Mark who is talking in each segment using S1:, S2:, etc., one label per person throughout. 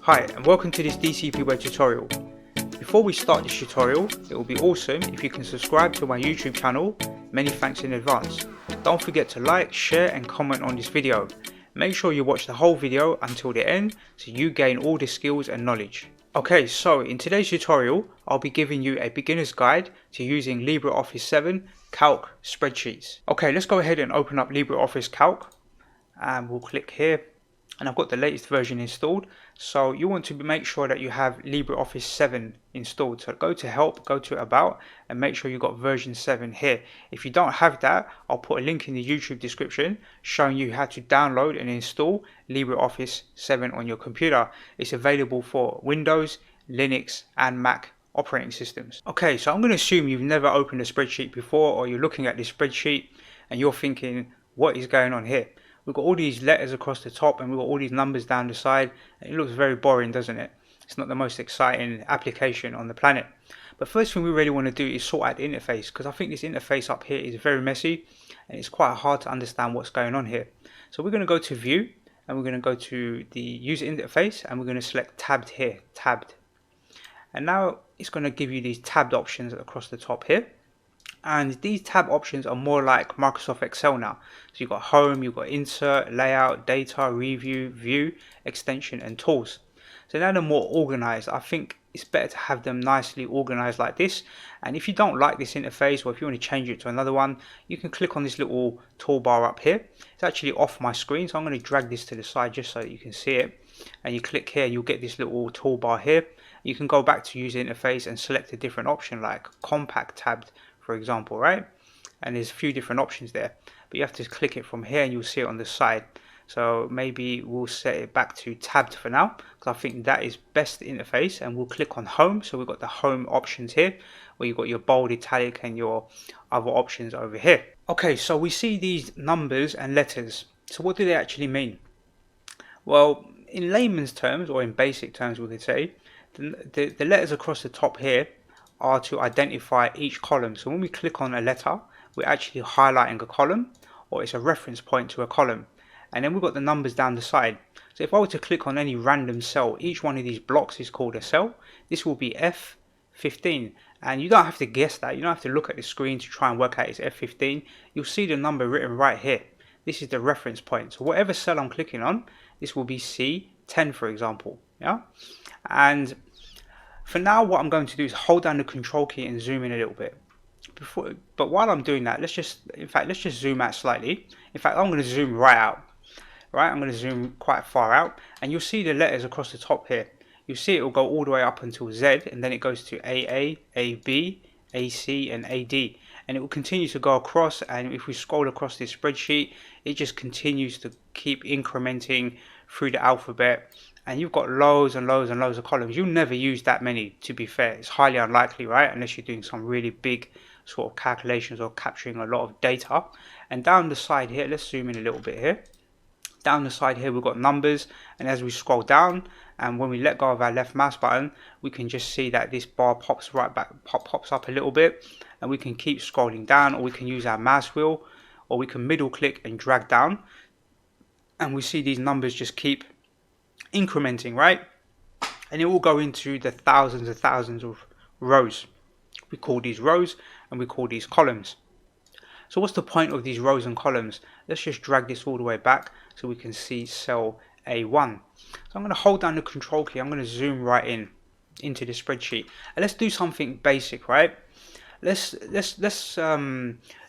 S1: Hi and welcome to this DCP web tutorial. Before we start this tutorial, it will be awesome if you can subscribe to my YouTube channel. Many thanks in advance. Don't forget to like, share and comment on this video. Make sure you watch the whole video until the end so you gain all the skills and knowledge. Okay, so in today's tutorial, I'll be giving you a beginner's guide to using LibreOffice 7 Calc Spreadsheets. Okay, let's go ahead and open up LibreOffice Calc and we'll click here. And I've got the latest version installed, so you want to make sure that you have LibreOffice 7 installed. So go to help, go to about and make sure you've got version 7 here. If you don't have that, I'll put a link in the YouTube description showing you how to download and install LibreOffice 7 on your computer. It's available for Windows, Linux and Mac operating systems. Okay, so I'm going to assume you've never opened a spreadsheet before, or you're looking at this spreadsheet and you're thinking, what is going on here? We've got all these letters across the top and we've got all these numbers down the side. It looks very boring, doesn't it? It's not the most exciting application on the planet. But first thing we really want to do is sort out the interface, because I think this interface up here is very messy and it's quite hard to understand what's going on here. So we're going to go to view and we're going to go to the user interface and we're going to select tabbed here, tabbed. And now it's going to give you these tabbed options across the top here. And these tab options are more like Microsoft Excel now. So you've got home, you've got insert, layout, data, review, view, extension and tools. So now they're more organized. I think it's better to have them nicely organized like this. And if you don't like this interface, or if you want to change it to another one, you can click on this little toolbar up here. It's actually off my screen, so I'm going to drag this to the side just so that you can see it. And you click here, you'll get this little toolbar here. You can go back to user interface and select a different option like compact tabbed, for example, right? And there's a few different options there, but you have to click it from here and you'll see it on the side. So maybe we'll set it back to tabbed for now, because I think that is best interface, and we'll click on home. So we've got the home options here where you've got your bold, italic and your other options over here. Okay, so we see these numbers and letters. So what do they actually mean? Well, in layman's terms, or in basic terms we could say, the letters across the top here are to identify each column. So when we click on a letter, we're actually highlighting a column, or it's a reference point to a column. And then we've got the numbers down the side. So if I were to click on any random cell, each one of these blocks is called a cell. This will be F15. And you don't have to guess that. You don't have to look at the screen to try and work out it's F15. You'll see the number written right here. This is the reference point. So whatever cell I'm clicking on, this will be C10, for example. Yeah. And for now, what I'm going to do is hold down the control key and zoom in a little bit. But while I'm doing that, let's just zoom out slightly. In fact, I'm going to zoom right out. Right, I'm going to zoom quite far out, and you'll see the letters across the top here. You'll see it will go all the way up until Z, and then it goes to AA, AB, AC, and AD. And it will continue to go across, and if we scroll across this spreadsheet, it just continues to keep incrementing through the alphabet. And you've got loads and loads and loads of columns. You'll never use that many, to be fair. It's highly unlikely, right? Unless you're doing some really big sort of calculations or capturing a lot of data. And down the side here, let's zoom in a little bit here. Down the side here, we've got numbers. And as we scroll down, and when we let go of our left mouse button, we can just see that this bar pops right back, pops up a little bit. And we can keep scrolling down, or we can use our mouse wheel, or we can middle click and drag down. And we see these numbers just keep incrementing, right? And it will go into the thousands and thousands of rows. We call these rows and we call these columns. So what's the point of these rows and columns? Let's just drag this all the way back so we can see cell A1. So I'm going to hold down the control key. I'm going to zoom right into the spreadsheet, and let's do something basic, right? Let's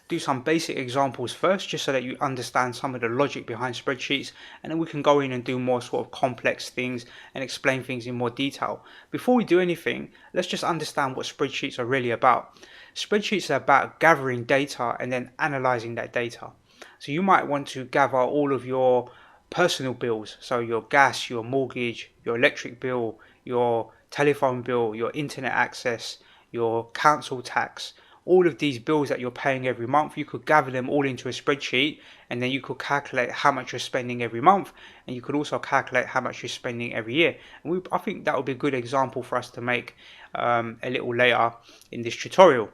S1: do some basic examples first, just so that you understand some of the logic behind spreadsheets, and then we can go in and do more sort of complex things and explain things in more detail. Before we do anything, let's just understand what spreadsheets are really about. Spreadsheets are about gathering data and then analyzing that data. So you might want to gather all of your personal bills, so your gas, your mortgage, your electric bill, your telephone bill, your internet access, your council tax, all of these bills that you're paying every month. You could gather them all into a spreadsheet, and then you could calculate how much you're spending every month, and you could also calculate how much you're spending every year. And I think that would be a good example for us to make a little later in this tutorial.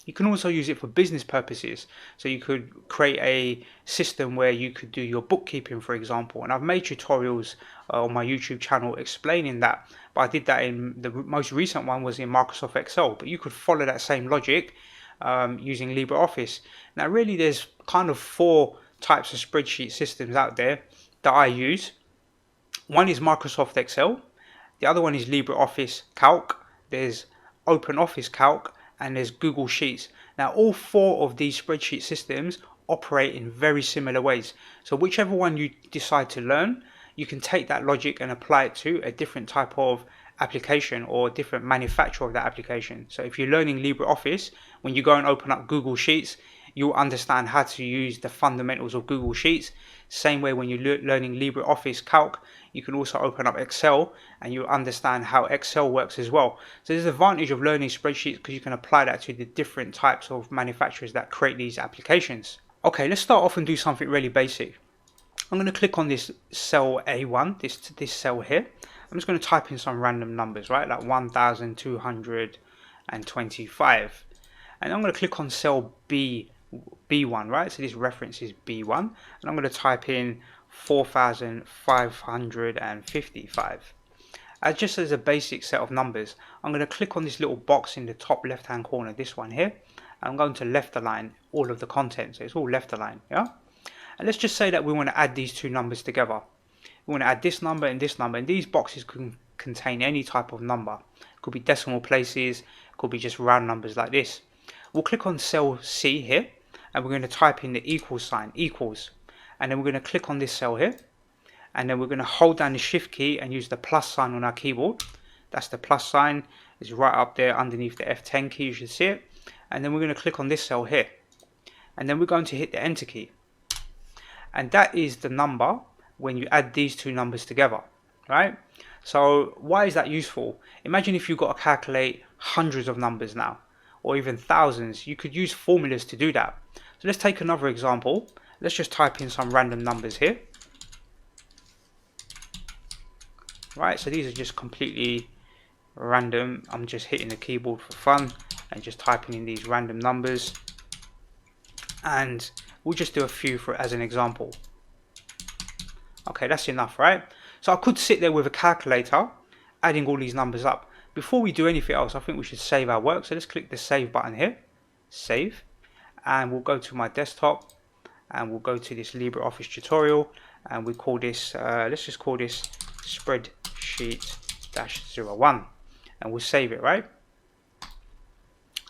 S1: You can also use it for business purposes. So you could create a system where you could do your bookkeeping, for example. And I've made tutorials on my YouTube channel explaining that. But I did that in the most recent one was in Microsoft Excel. But you could follow that same logic using LibreOffice. Now, really, there's kind of 4 types of spreadsheet systems out there that I use. One is Microsoft Excel. The other one is LibreOffice Calc. There's OpenOffice Calc, and there's Google Sheets. Now, all 4 of these spreadsheet systems operate in very similar ways. So whichever one you decide to learn, you can take that logic and apply it to a different type of application or different manufacturer of that application. So if you're learning LibreOffice, when you go and open up Google Sheets, you'll understand how to use the fundamentals of Google Sheets. Same way when you're learning LibreOffice Calc, you can also open up Excel and you'll understand how Excel works as well. So there's an advantage of learning spreadsheets because you can apply that to the different types of manufacturers that create these applications. Okay, let's start off and do something really basic. I'm going to click on this cell A1, this cell here. I'm just going to type in some random numbers, right, like 1,225. And I'm going to click on cell B1, right? So this reference is B1, and I'm going to type in 4,555. Just as a basic set of numbers, I'm going to click on this little box in the top left hand corner, this one here. I'm going to left align all of the content, so it's all left align, yeah? And let's just say that we want to add these 2 numbers together. We want to add this number, and these boxes can contain any type of number. It could be decimal places, it could be just round numbers like this. We'll click on cell C here, and we're going to type in the equal sign, equals, and then we're going to click on this cell here, and then we're going to hold down the shift key and use the plus sign on our keyboard. That's the plus sign, it's right up there underneath the F10 key, you should see it. And then we're going to click on this cell here, and then we're going to hit the enter key, and that is the number when you add these 2 numbers together, right? So why is that useful? Imagine if you've got to calculate hundreds of numbers now, or even thousands. You could use formulas to do that. So let's take another example. Let's just type in some random numbers here, right? So these are just completely random. I'm just hitting the keyboard for fun and just typing in these random numbers, and we'll just do a few as an example. Okay, that's enough, right? So I could sit there with a calculator adding all these numbers up. Before we do anything else, I think we should save our work. So let's click the save button here, save, and we'll go to my desktop and we'll go to this LibreOffice tutorial, and we call this, let's just call this Spreadsheet-01, and we'll save it, right?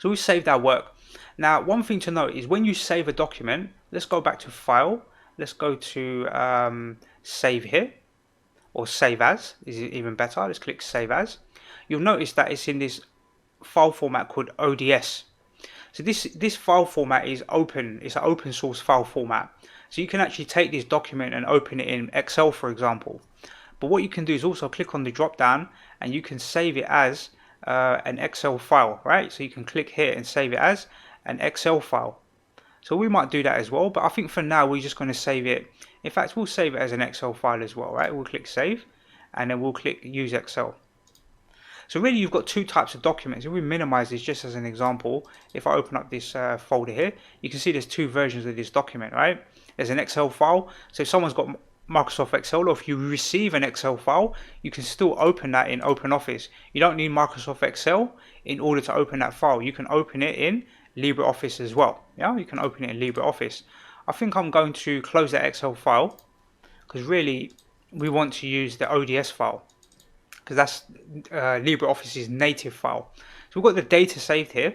S1: So we've saved our work. Now, one thing to note is when you save a document, let's go back to File, let's go to Save here, or Save As is even better. Let's click Save As. You'll notice that it's in this file format called ODS. So this file format is open. It's an open source file format. So you can actually take this document and open it in Excel, for example. But what you can do is also click on the drop down and you can save it as an Excel file, right? So you can click here and save it as an Excel file. So we might do that as well, but I think for now we're just going to save it. In fact, we'll save it as an Excel file as well, right? We'll click save and then we'll click use Excel. So really you've got 2 types of documents. If we minimize this just as an example, if I open up this folder here, you can see there's 2 versions of this document, right? There's an Excel file. So if someone's got Microsoft Excel, or if you receive an Excel file, you can still open that in OpenOffice. You don't need Microsoft Excel in order to open that file. You can open it in LibreOffice as well. Yeah, you can open it in LibreOffice. I think I'm going to close that Excel file because really we want to use the ODS file because that's LibreOffice's native file. So we've got the data saved here,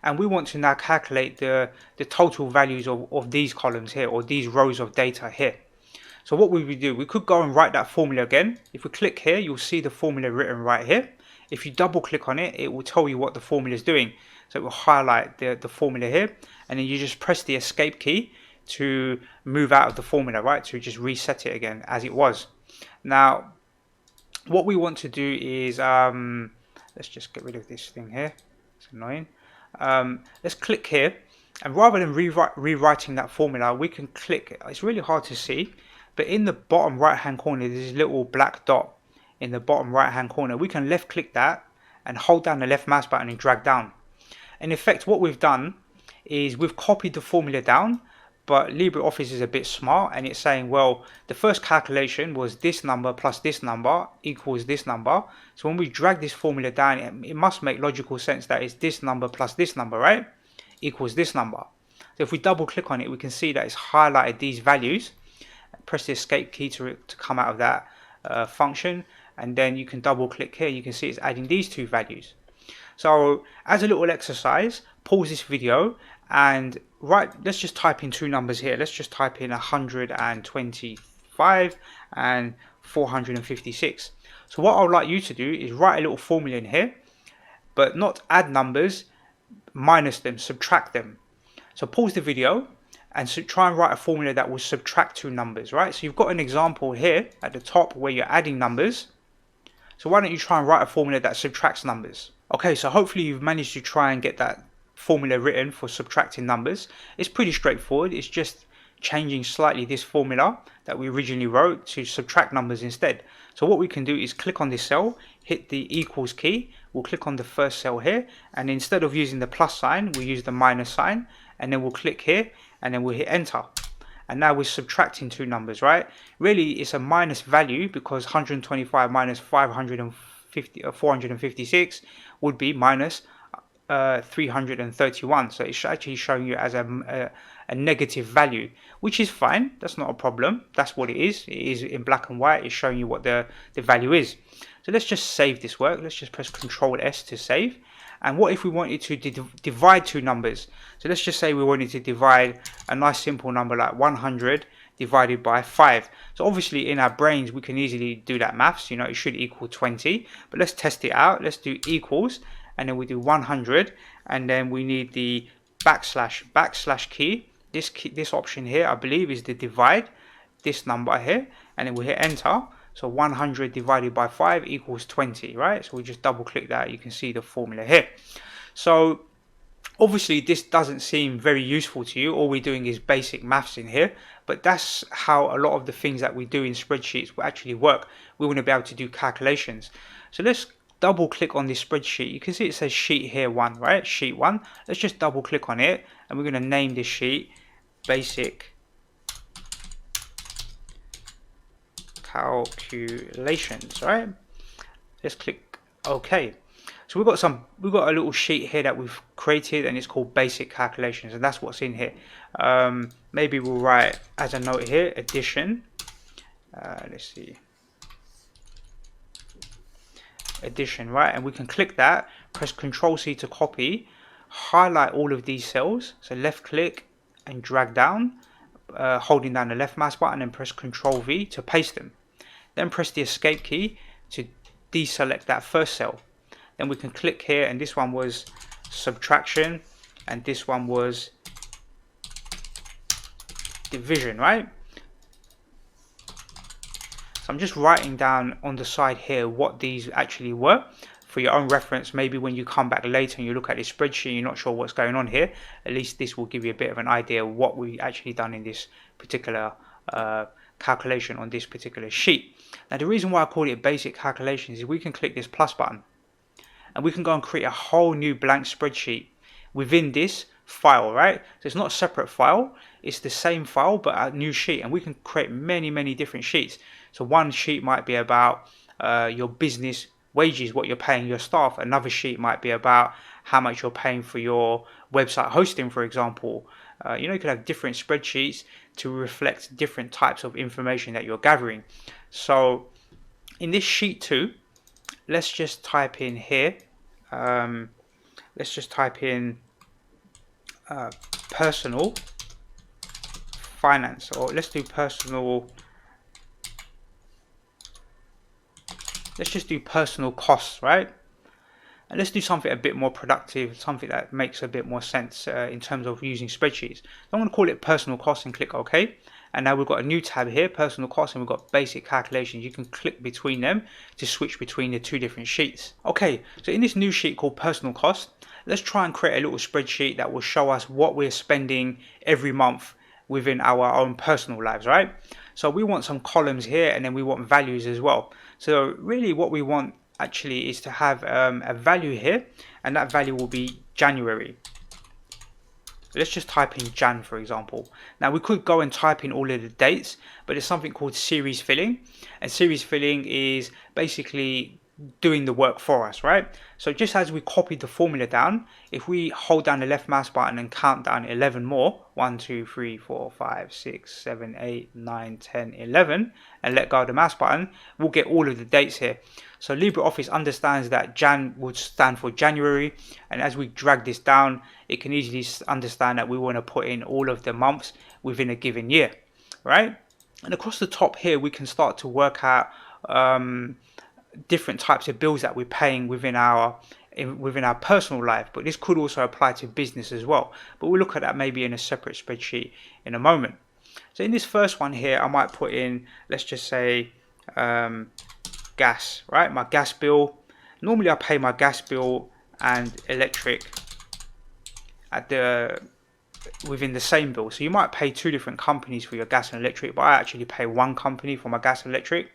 S1: and we want to now calculate the total values of these columns here, or these rows of data here. So what would we do? We could go and write that formula again. If we click here, you'll see the formula written right here. If you double click on it, it will tell you what the formula is doing. So it will highlight the formula here, and then you just press the escape key to move out of the formula, right? To just reset it again as it was. Now, what we want to do is, let's just get rid of this thing here. It's annoying. Let's click here, and rather than rewriting that formula, we can click. It's really hard to see, but in the bottom right hand corner, there's this little black dot in the bottom right hand corner. We can left click that and hold down the left mouse button and drag down. In effect, what we've done is we've copied the formula down, but LibreOffice is a bit smart and it's saying, well, the first calculation was this number plus this number equals this number. So when we drag this formula down, it must make logical sense that it's this number plus this number, right? Equals this number. So if we double click on it, we can see that it's highlighted these values. Press the escape key to come out of that function, and then you can double click here. You can see it's adding these two values. So as a little exercise, pause this video and let's just type in two numbers here. Let's just type in 125 and 456. So what I would like you to do is write a little formula in here, but not add numbers, minus them, subtract them. So pause the video and try and write a formula that will subtract two numbers, right? So you've got an example here at the top where you're adding numbers. So why don't you try and write a formula that subtracts numbers? Okay, so hopefully you've managed to try and get that formula written for subtracting numbers. It's pretty straightforward. It's just changing slightly this formula that we originally wrote to subtract numbers instead. So what we can do is click on this cell, hit the equals key. We'll click on the first cell here, and instead of using the plus sign, we'll use the minus sign, and then we'll click here, and then we'll hit enter. And now we're subtracting two numbers, right? Really, it's a minus value because 125 minus 456 would be minus 331. So it's actually showing you as a negative value, which is fine. That's not a problem. That's what it is. It is in black and white. It's showing you what the value is. So let's just save this work. Let's just press Control S to save. And what if we wanted to divide two numbers? So let's just say we wanted to divide a nice simple number like 100 divided by 5. So obviously in our brains we can easily do that maths, you know, it should equal 20. But let's test it out. Let's do equals, and then we do 100, and then we need the backslash key. This option here, I believe, is the divide, this number here, and then we hit enter. So 100 divided by 5 equals 20, right? So we just double click that. You can see the formula here. So obviously this doesn't seem very useful to you. All we're doing is basic maths in here, but that's how a lot of the things that we do in spreadsheets will actually work. We want to be able to do calculations. So let's double click on this spreadsheet. You can see it says sheet here 1, right? Sheet 1. Let's just double click on it, and we're going to name this sheet basic calculations, right? Let's click OK. So we've got a little sheet here that we've created, and it's called basic calculations, and that's what's in here. Maybe we'll write as a note here addition. Let's see, addition, right? And we can click that, press Control C to copy, highlight all of these cells. So left click and drag down, holding down the left mouse button, and press Control V to paste them. Then press the escape key to deselect that first cell. Then we can click here, and this one was subtraction, and this one was division, right? So I'm just writing down on the side here what these actually were for your own reference. Maybe when you come back later and you look at this spreadsheet, you're not sure what's going on here. At least this will give you a bit of an idea of what we actually done in this particular calculation on this particular sheet. Now the reason why I call it basic calculations is we can click this plus button, and we can go and create a whole new blank spreadsheet within this file, right? So it's not a separate file, it's the same file but a new sheet, and we can create many different sheets. So one sheet might be about your business wages, what you're paying your staff. Another sheet might be about how much you're paying for your website hosting, for example. You know, you could have different spreadsheets to reflect different types of information that you're gathering. So in this sheet 2, let's just type in here, let's just type in personal finance, or let's do personal, let's just do personal costs, right? And let's do something a bit more productive, something that makes a bit more sense in terms of using spreadsheets. So I'm going to call it personal costs and click OK. And now we've got a new tab here, personal costs, and we've got basic calculations. You can click between them to switch between the two different sheets. Okay, so in this new sheet called personal costs, let's try and create a little spreadsheet that will show us what we're spending every month within our own personal lives, right? So we want some columns here, and then we want values as well. So really what we want actually is to have a value here, and that value will be January. So let's just type in Jan, for example. Now we could go and type in all of the dates, but there's something called series filling, and series filling is basically doing the work for us, right? So just as we copied the formula down, if we hold down the left mouse button and count down 11 more, 1 2 3 4 5 6 7 8 9 10 11, and let go of the mouse button, we'll get all of the dates here. So LibreOffice understands that Jan would stand for January, and as we drag this down, it can easily understand that we want to put in all of the months within a given year, right? And across the top here, we can start to work out different types of bills that we're paying within our personal life, but this could also apply to business as well. But we'll look at that maybe in a separate spreadsheet in a moment. So in this first one here, I might put in, let's just say gas, right? My gas bill. Normally I pay my gas bill and electric at within the same bill. So you might pay two different companies for your gas and electric, but I actually pay one company for my gas and electric.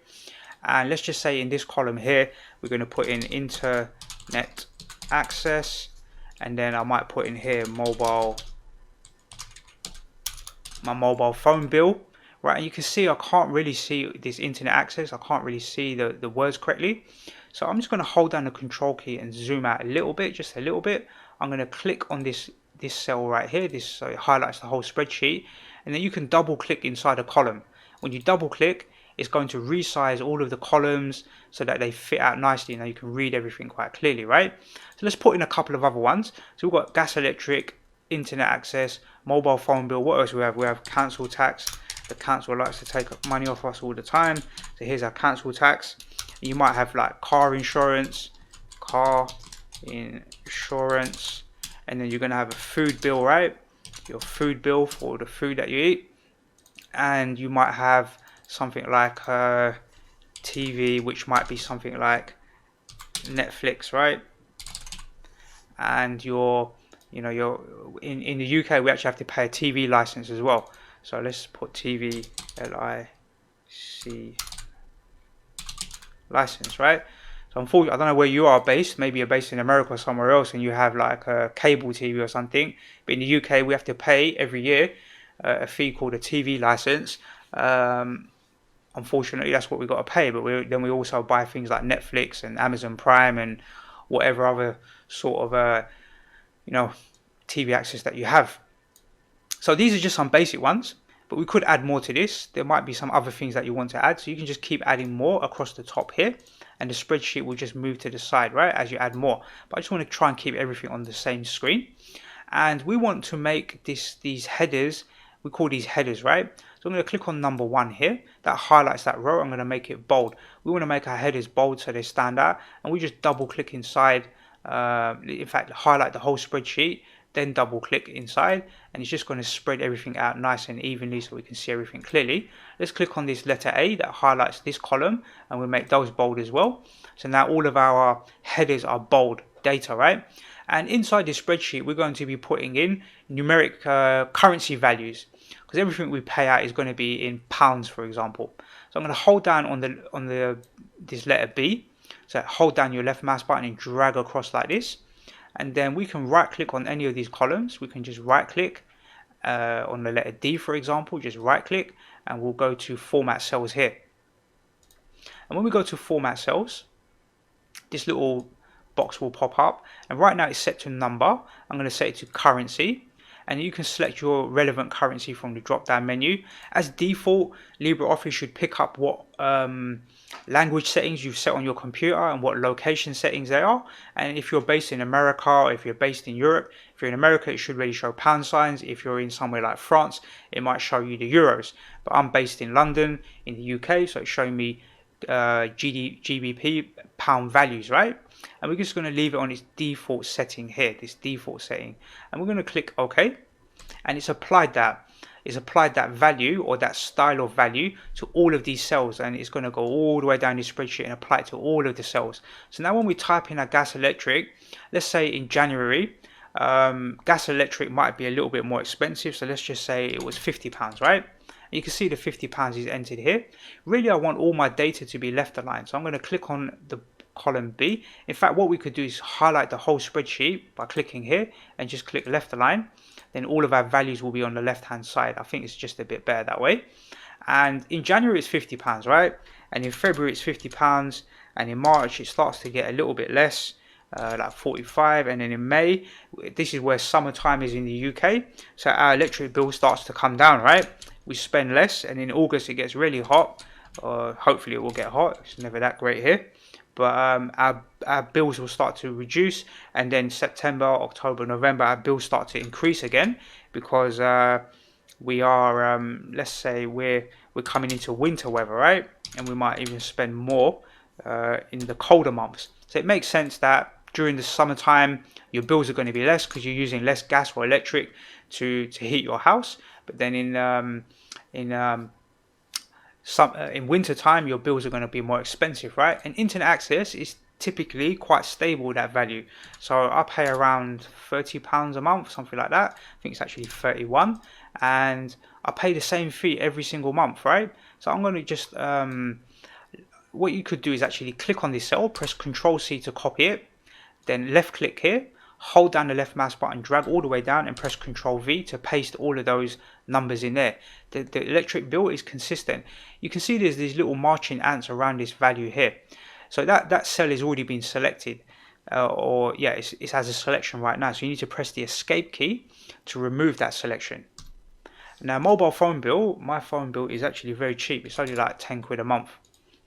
S1: And let's just say in this column here, we're going to put in internet access, and then I might put in here my mobile phone bill, right? And you can see I can't really see this internet access. I can't really see the words correctly. So I'm just going to hold down the control key and zoom out a little bit, just a little bit. I'm going to click on this cell right here, so it highlights the whole spreadsheet, and then you can double click inside a column. When you double click, it's going to resize all of the columns so that they fit out nicely. Now you can read everything quite clearly, right? So let's put in a couple of other ones. So we've got gas, electric, internet access, mobile phone bill. What else we have? We have council tax. The council likes to take money off us all the time. So here's our council tax. You might have like car insurance, and then you're going to have a food bill, right? Your food bill for the food that you eat. And you might have something like TV, which might be something like Netflix, right? And you're in the UK, we actually have to pay a TV license as well. So let's put TV LIC license, right? So unfortunately, I don't know where you are based. Maybe you're based in America or somewhere else, and you have like a cable TV or something. But in the UK, we have to pay every year a fee called a TV license. Unfortunately, that's what we've got to pay. But then we also buy things like Netflix and Amazon Prime and whatever other sort of TV access that you have. So these are just some basic ones, but we could add more to this. There might be some other things that you want to add, so you can just keep adding more across the top here, and the spreadsheet will just move to the side, right, as you add more. But I just want to try and keep everything on the same screen, and we want to make these headers. We call these headers, right? So I'm going to click on number 1 here. That highlights that row. I'm going to make it bold. We want to make our headers bold so they stand out, and we just double click inside. In fact, highlight the whole spreadsheet, then double click inside, and it's just going to spread everything out nice and evenly so we can see everything clearly. Let's click on this letter A that highlights this column, and we'll make those bold as well. So now all of our headers are bold data, right? And inside this spreadsheet, we're going to be putting in numeric currency values, because everything we pay out is going to be in pounds, for example. So I'm going to hold down on this letter B. So hold down your left mouse button and drag across like this. And then we can right click on any of these columns. We can just right click on the letter D, for example, just right click, and we'll go to format cells here. And when we go to format cells, this little box will pop up, and right now it's set to number. I'm going to set it to currency, and you can select your relevant currency from the drop down menu. As default, LibreOffice should pick up what language settings you've set on your computer and what location settings they are. And if you're based in America, or if you're based in Europe, if you're in America, it should really show pound signs. If you're in somewhere like France, it might show you the euros. But I'm based in London in the UK, so it's showing me GBP pound values, right? And we're just going to leave it on its default setting here, this default setting, and we're going to click OK, and it's applied that value, or that style of value, to all of these cells, and it's going to go all the way down the spreadsheet and apply it to all of the cells. So now when we type in our gas electric, let's say in January, gas electric might be a little bit more expensive, so let's just say it was £50, right? You can see the £50 is entered here. Really, I want all my data to be left aligned, so I'm going to click on column B. In fact, what we could do is highlight the whole spreadsheet by clicking here and just click left align. Then all of our values will be on the left hand side. I think it's just a bit better that way. And in January it's £50, right? And in February it's £50, and in March it starts to get a little bit less, like 45, and then in May, this is where summertime is in the UK, so our electric bill starts to come down, right? We spend less, and in August it gets really hot, or hopefully it will get hot. It's never that great here, but our bills will start to reduce, and then September, October, November, our bills start to increase again, because we are, let's say we're coming into winter weather, right? And we might even spend more in the colder months. So it makes sense that during the summertime your bills are going to be less because you're using less gas or electric to heat your house. But then in winter time your bills are going to be more expensive, right? And internet access is typically quite stable, that value. So I pay around £30 a month, something like that. I think it's actually 31, and I pay the same fee every single month, right? So I'm going to just what you could do is actually click on this cell, press Ctrl C to copy it, then left click here, hold down the left mouse button, drag all the way down, and press Ctrl V to paste all of those numbers in there. The electric bill is consistent. You can see there's these little marching ants around this value here. So that cell has already been selected, it has a selection right now. So you need to press the escape key to remove that selection. Now, mobile phone bill, my phone bill is actually very cheap. It's only like 10 quid a month.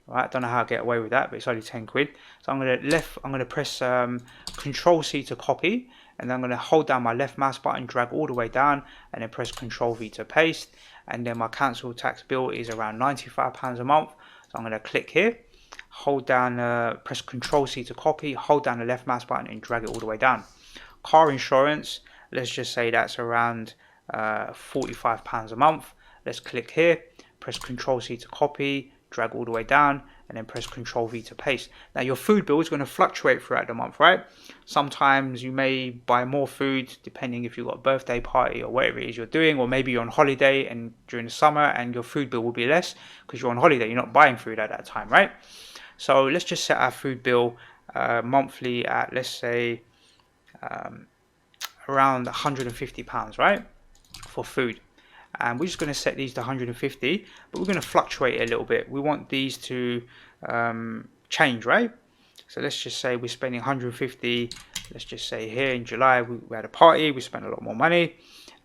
S1: Right, I don't know how I get away with that, but it's only 10 quid. So I'm gonna press Ctrl C to copy, and then I'm gonna hold down my left mouse button, drag all the way down, and then press Ctrl V to paste. And then my council tax bill is around £95 a month. So I'm gonna click here, hold down, press Ctrl C to copy, hold down the left mouse button, and drag it all the way down. Car insurance, let's just say that's around £45 a month. Let's click here, press Ctrl C to copy, drag all the way down, and then press Ctrl V to paste. Now your food bill is going to fluctuate throughout the month, right? Sometimes you may buy more food depending if you've got a birthday party or whatever it is you're doing, or maybe you're on holiday and during the summer and your food bill will be less because you're on holiday, you're not buying food at that time, right? So let's just set our food bill monthly at, let's say, around £150, right, for food. And we're just going to set these to 150, but we're going to fluctuate a little bit. We want these to change, right? So let's just say we're spending 150. Let's just say here in July we had a party, we spent a lot more money,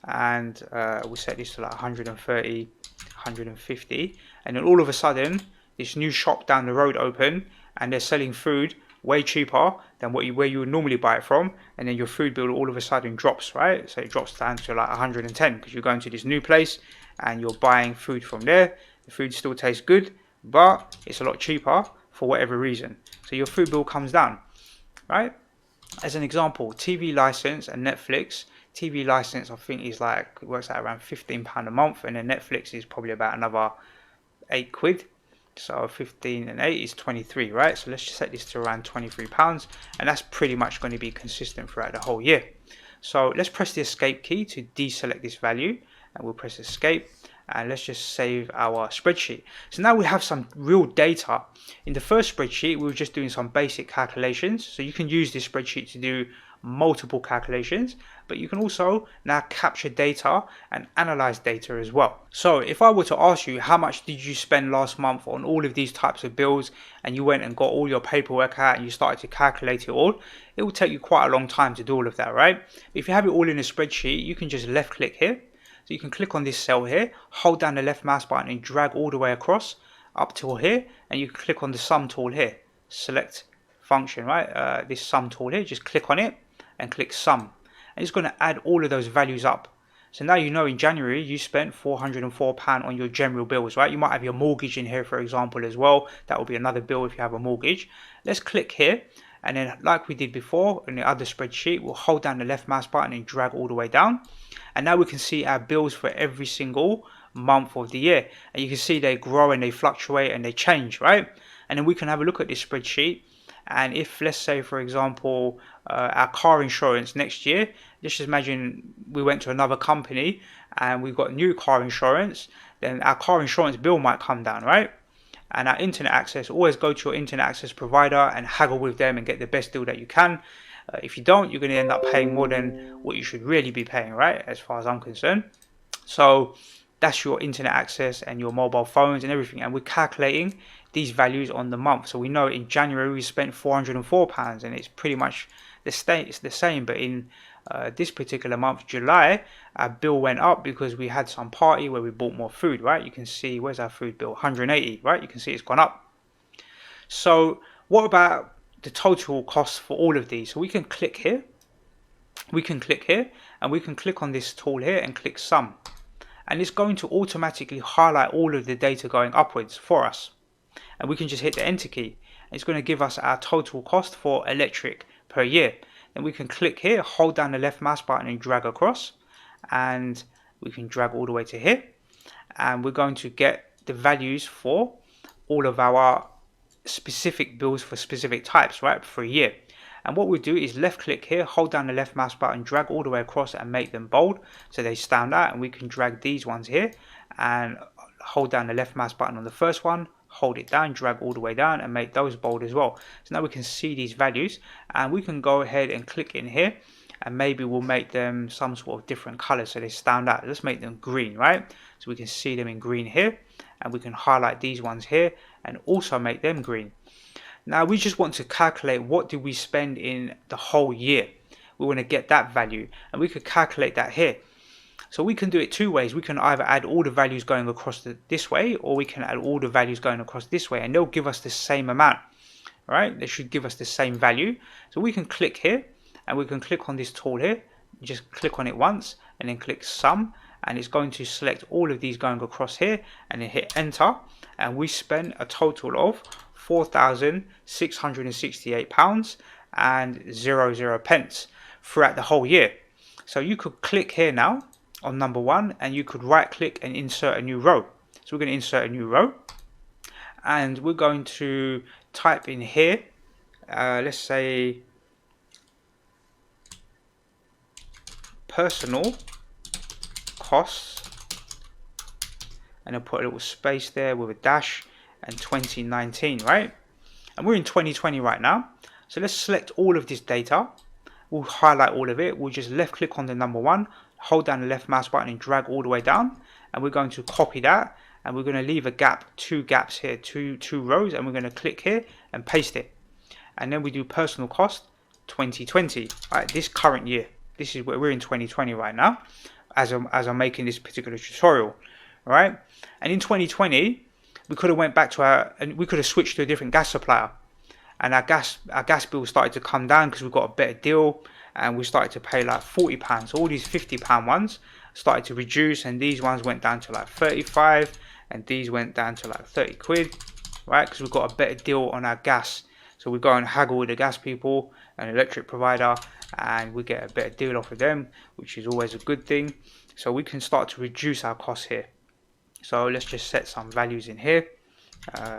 S1: and we set this to like 130, 150, and then all of a sudden this new shop down the road opened and they're selling food way cheaper than where you would normally buy it from, and then your food bill all of a sudden drops, right? So it drops down to like 110 because you're going to this new place and you're buying food from there. The food still tastes good, but it's a lot cheaper for whatever reason. So your food bill comes down, right? As an example, TV license and Netflix. TV license I think is like, it works out around £15 a month, and then Netflix is probably about another 8 quid. So 15 and 8 is 23, right? So let's just set this to around £23, and that's pretty much going to be consistent throughout the whole year. So let's press the escape key to deselect this value, and we'll press escape, and let's just save our spreadsheet. So now we have some real data. In the first spreadsheet we were just doing some basic calculations, so you can use this spreadsheet to do multiple calculations, but you can also now capture data and analyze data as well. So if I were to ask you how much did you spend last month on all of these types of bills, and you went and got all your paperwork out and you started to calculate it all, it will take you quite a long time to do all of that, right? If you have it all in a spreadsheet, you can just left click here. So you can click on this cell here, hold down the left mouse button and drag all the way across up till here, and you can click on the sum tool here, select function, right? This sum tool here, just click on it and click sum, and it's going to add all of those values up. So now you know in January you spent £404 on your general bills, right? You might have your mortgage in here, for example, as well. That will be another bill if you have a mortgage. Let's click here, and then like we did before in the other spreadsheet, we'll hold down the left mouse button and drag all the way down, and now we can see our bills for every single month of the year, and you can see they grow and they fluctuate and they change, right? And then we can have a look at this spreadsheet, and if, let's say for example, our car insurance next year, just imagine we went to another company and we got new car insurance, then our car insurance bill might come down, right? And our internet access, always go to your internet access provider and haggle with them and get the best deal that you can. If you don't, you're going to end up paying more than what you should really be paying, right? As far as I'm concerned. So that's your internet access and your mobile phones and everything. And we're calculating these values on the month. So we know in January we spent £404 and it's pretty much it's the same. But in this particular month, July, our bill went up because we had some party where we bought more food, right? You can see, where's our food bill? 180, right? You can see it's gone up. So what about the total cost for all of these? So we can click here. We can click here and we can click on this tool here and click sum. And it's going to automatically highlight all of the data going upwards for us. And we can just hit the enter key. It's going to give us our total cost for electric per year. Then we can click here, hold down the left mouse button and drag across. And we can drag all the way to here. And we're going to get the values for all of our specific bills for specific types, right, for a year. And what we do is left click here, hold down the left mouse button, drag all the way across and make them bold so they stand out. And we can drag these ones here and hold down the left mouse button on the first one, hold it down, drag all the way down and make those bold as well. So now we can see these values and we can go ahead and click in here and maybe we'll make them some sort of different color so they stand out. Let's make them green, right? So we can see them in green here and we can highlight these ones here and also make them green. Now we just want to calculate what did we spend in the whole year. We want to get that value and we could calculate that here. So we can do it two ways. We can either add all the values going across this way or we can add all the values going across this way and they'll give us the same amount. Right? They should give us the same value. So we can click here and we can click on this tool here. Just click on it once and then click sum and it's going to select all of these going across here and then hit enter and we spend a total of £4,668 and 00 pence throughout the whole year. So you could click here now on number one and you could right click and insert a new row. So we're going to insert a new row and we're going to type in here, let's say personal costs and I'll put a little space there with a dash and 2019, right? And we're in 2020 right now. So let's select all of this data. We'll highlight all of it. We'll just left click on the number one, hold down the left mouse button and drag all the way down. And we're going to copy that and we're going to leave a gap, two gaps here, two rows, and we're going to click here and paste it. And then we do personal cost 2020, right? This current year. This is where we're in 2020 right now as I'm making this particular tutorial, right? And in 2020, we could have went back to we could have switched to a different gas supplier, and our gas bill started to come down because we got a better deal, and we started to pay like £40. So all these £50 ones started to reduce, and these ones went down to like 35, and these went down to like 30 quid, right? Because we got a better deal on our gas. So we go and haggle with the gas people, an electric provider, and we get a better deal off of them, which is always a good thing. So we can start to reduce our costs here. So let's just set some values in here,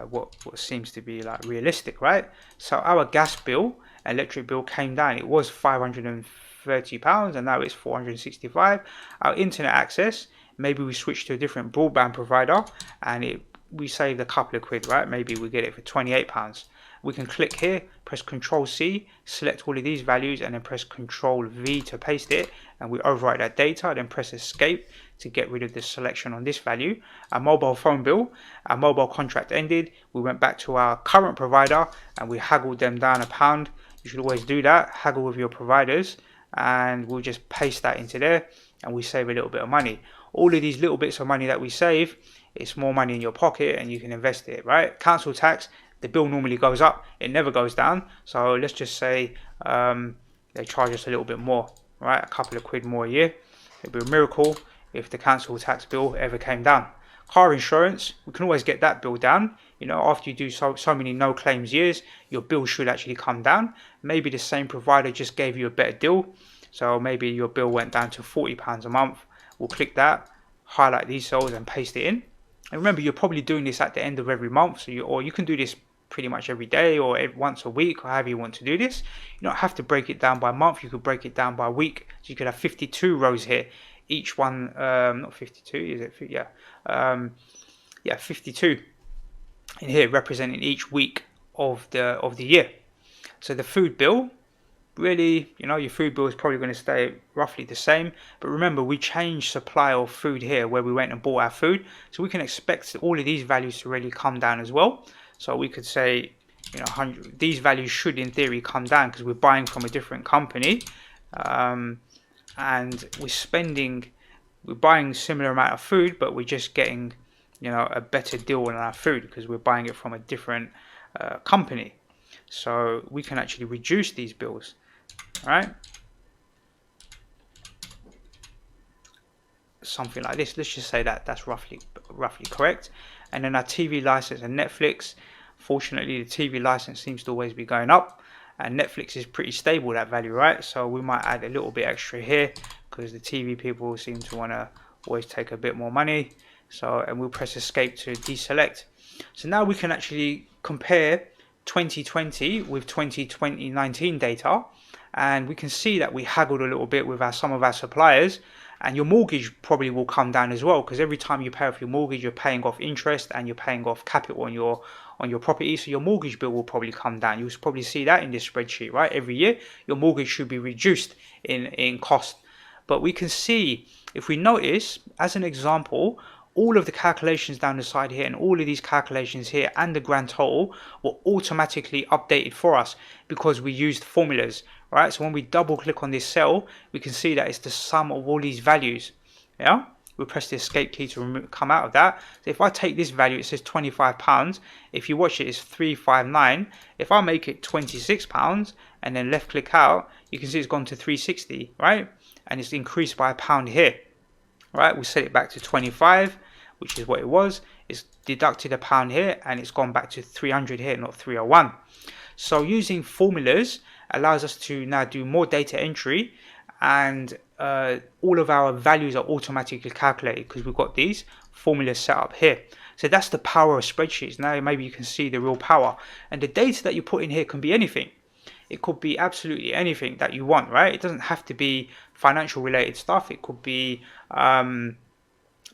S1: what seems to be like realistic, right? So our gas bill, electric bill came down. It was £530 and now it's £465. Our internet access, maybe we switch to a different broadband provider and we saved a couple of quid, right? Maybe we get it for £28. We can click here, press Ctrl C, select all of these values and then press Ctrl V to paste it, and we overwrite that data, then press escape to get rid of the selection on this value. Our mobile phone bill, our mobile contract ended, we went back to our current provider and we haggled them down £1. You should always do that, haggle with your providers, and we'll just paste that into there and we save a little bit of money. All of these little bits of money that we save, it's more money in your pocket and you can invest it, right? Council tax, the bill normally goes up, it never goes down. So let's just say they charge us a little bit more, right? A couple of quid more a year. It'd be a miracle if the council tax bill ever came down. Car insurance, we can always get that bill down. You know, after you do so many no claims years, your bill should actually come down. Maybe the same provider just gave you a better deal. So maybe your bill went down to £40 a month. We'll click that, highlight these cells and paste it in. And remember, you're probably doing this at the end of every month, so you can do this pretty much every day or once a week, or however you want to do this. You don't have to break it down by month, you could break it down by week. So you could have 52 rows here, each one, not 52, is it? Yeah, 52. in here representing each week of the year. So the food bill, really, your food bill is probably going to stay roughly the same. But remember, we changed supply of food here where we went and bought our food. So we can expect all of these values to really come down as well. So we could say, 100, these values should in theory come down because we're buying from a different company. And we're buying similar amount of food, but we're just getting, a better deal on our food because we're buying it from a different company. So we can actually reduce these bills. Right, something like this. Let's just say that that's roughly correct. And then our TV license and Netflix. Fortunately, the TV license seems to always be going up, and Netflix is pretty stable, that value, right? So we might add a little bit extra here because the TV people seem to want to always take a bit more money. So, and we'll press escape to deselect. So now we can actually compare 2020 with 2019 data. And we can see that we haggled a little bit with some of our suppliers, and your mortgage probably will come down as well, because every time you pay off your mortgage, you're paying off interest and you're paying off capital on your property. So your mortgage bill will probably come down. You'll probably see that in this spreadsheet, right? Every year your mortgage should be reduced in cost. But we can see, if we notice, as an example, all of the calculations down the side here and all of these calculations here and the grand total were automatically updated for us because we used formulas, right? So when we double click on this cell, we can see that it's the sum of all these values. Yeah, we press the escape key to come out of that. So if I take this value, it says £25. If you watch it, it's 359. If I make it £26 and then left click out, you can see it's gone to 360, right? And it's increased by £1 here. Right, we set it back to 25, which is what it was. It's deducted £1 here and it's gone back to 300 here, not 301. So using formulas allows us to now do more data entry, and all of our values are automatically calculated because we've got these formulas set up here. So that's the power of spreadsheets. Now maybe you can see the real power, and the data that you put in here can be anything. It could be absolutely anything that you want, right? It doesn't have to be financial related stuff. It could be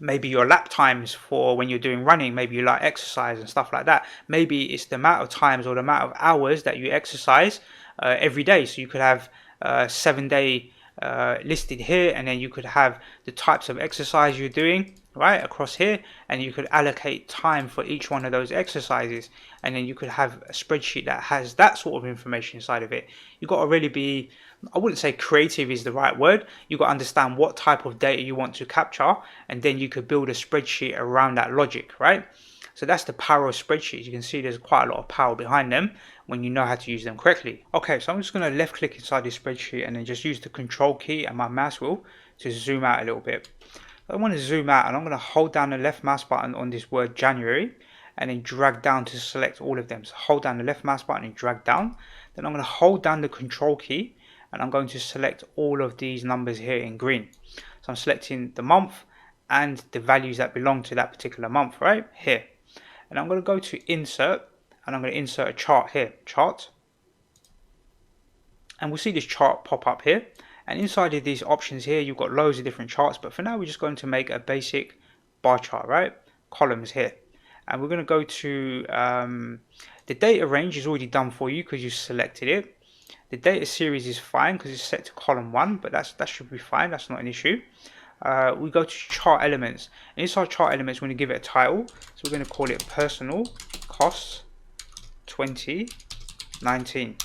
S1: maybe your lap times for when you're doing running. Maybe you like exercise and stuff like that. Maybe it's the amount of times or the amount of hours that you exercise every day. So you could have 7-day listed here, and then you could have the types of exercise you're doing right across here, and you could allocate time for each one of those exercises, and then you could have a spreadsheet that has that sort of information inside of it. You've got to really be, I wouldn't say creative is the right word, you've got to understand what type of data you want to capture, and then you could build a spreadsheet around that logic, right? So that's the power of spreadsheets. You can see there's quite a lot of power behind them when you know how to use them correctly. Okay, so I'm just going to left click inside this spreadsheet and then just use the control key and my mouse wheel to zoom out a little bit. I want to zoom out, and I'm going to hold down the left mouse button on this word January and then drag down to select all of them. So hold down the left mouse button and drag down. Then I'm going to hold down the control key and I'm going to select all of these numbers here in green. So I'm selecting the month and the values that belong to that particular month right here. And I'm going to go to insert, and I'm going to insert a chart here, chart. And we'll see this chart pop up here. And inside of these options here, you've got loads of different charts, but for now we're just going to make a basic bar chart, right? Columns here. And we're going to go to, the data range is already done for you because you selected it. The data series is fine because it's set to column 1, but that should be fine, that's not an issue. We go to chart elements, and inside chart elements we're going to give it a title, so we're going to call it Personal Costs 2019.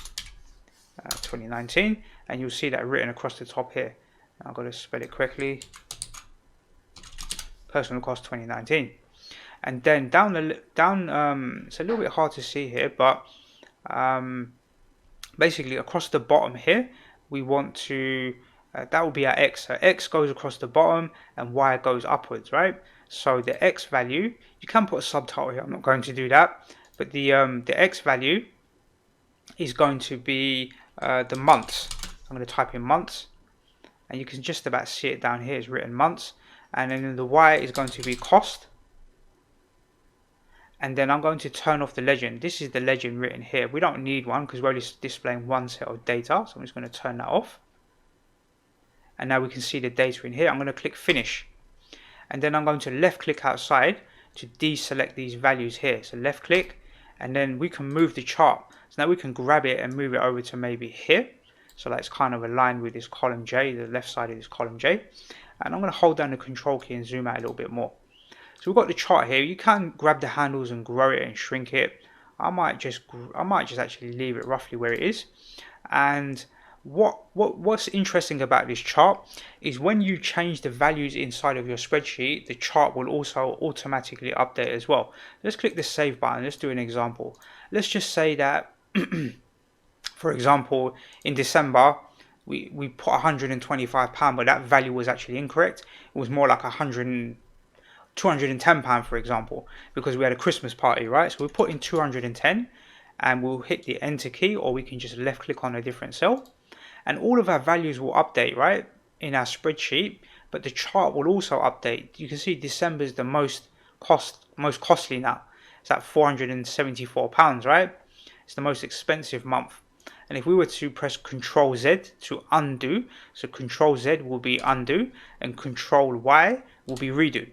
S1: 2019, and you'll see that written across the top here. I've got to spell it correctly. Personal Cost 2019, and then down it's a little bit hard to see here, but basically across the bottom here we want to that will be our X. So X goes across the bottom and Y goes upwards, right? So the X value, you can put a subtitle here, I'm not going to do that, but the X value is going to be the months. I'm going to type in months, and you can just about see it down here, it's written months. And then the Y is going to be cost, and then I'm going to turn off the legend. This is the legend written here. We don't need one because we're only displaying one set of data, so I'm just going to turn that off. And now we can see the data in here. I'm going to click finish, and then I'm going to left click outside to deselect these values here. So left click, and then we can move the chart. So now we can grab it and move it over to maybe here. So that's kind of aligned with this column J, the left side of this column J. And I'm going to hold down the control key and zoom out a little bit more. So we've got the chart here. You can grab the handles and grow it and shrink it. I might just actually leave it roughly where it is. And what's interesting about this chart is when you change the values inside of your spreadsheet, the chart will also automatically update as well. Let's click the save button. Let's do an example. Let's just say that for example, in December we put £125, but that value was actually incorrect. It was more like £210, for example, because we had a Christmas party, right? So we put in 210 and we'll hit the enter key, or we can just left click on a different cell, and all of our values will update, right, in our spreadsheet, but the chart will also update. You can see December is the most costly now. It's at £474, right? It's the most expensive month. And if we were to press Control Z to undo, so Control Z will be undo and Control Y will be redo.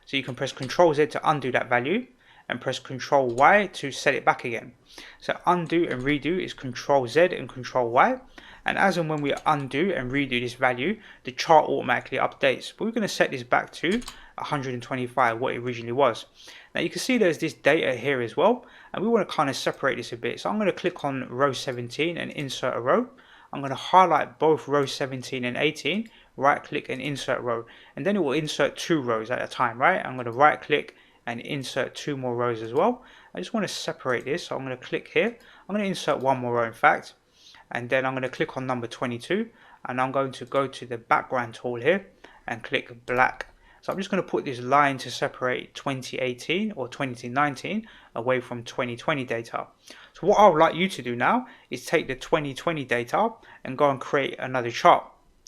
S1: So you can press Control Z to undo that value and press Control Y to set it back again. So undo and redo is Control Z and Control Y. And as and when we undo and redo this value, the chart automatically updates. But we're going to set this back to 125, what it originally was. Now you can see there's this data here as well, and we want to kind of separate this a bit. So I'm going to click on row 17 and insert a row. I'm going to highlight both row 17 and 18, right click and insert row, and then it will insert 2 rows at a time, right? I'm going to right click and insert 2 more rows as well. I just want to separate this, so I'm going to click here. I'm going to insert 1 more row in fact, and then I'm going to click on number 22, and I'm going to go to the background tool here and click black. So I'm just going to put this line to separate 2018 or 2019 away from 2020 data. So what I would like you to do now is take the 2020 data and go and create another chart.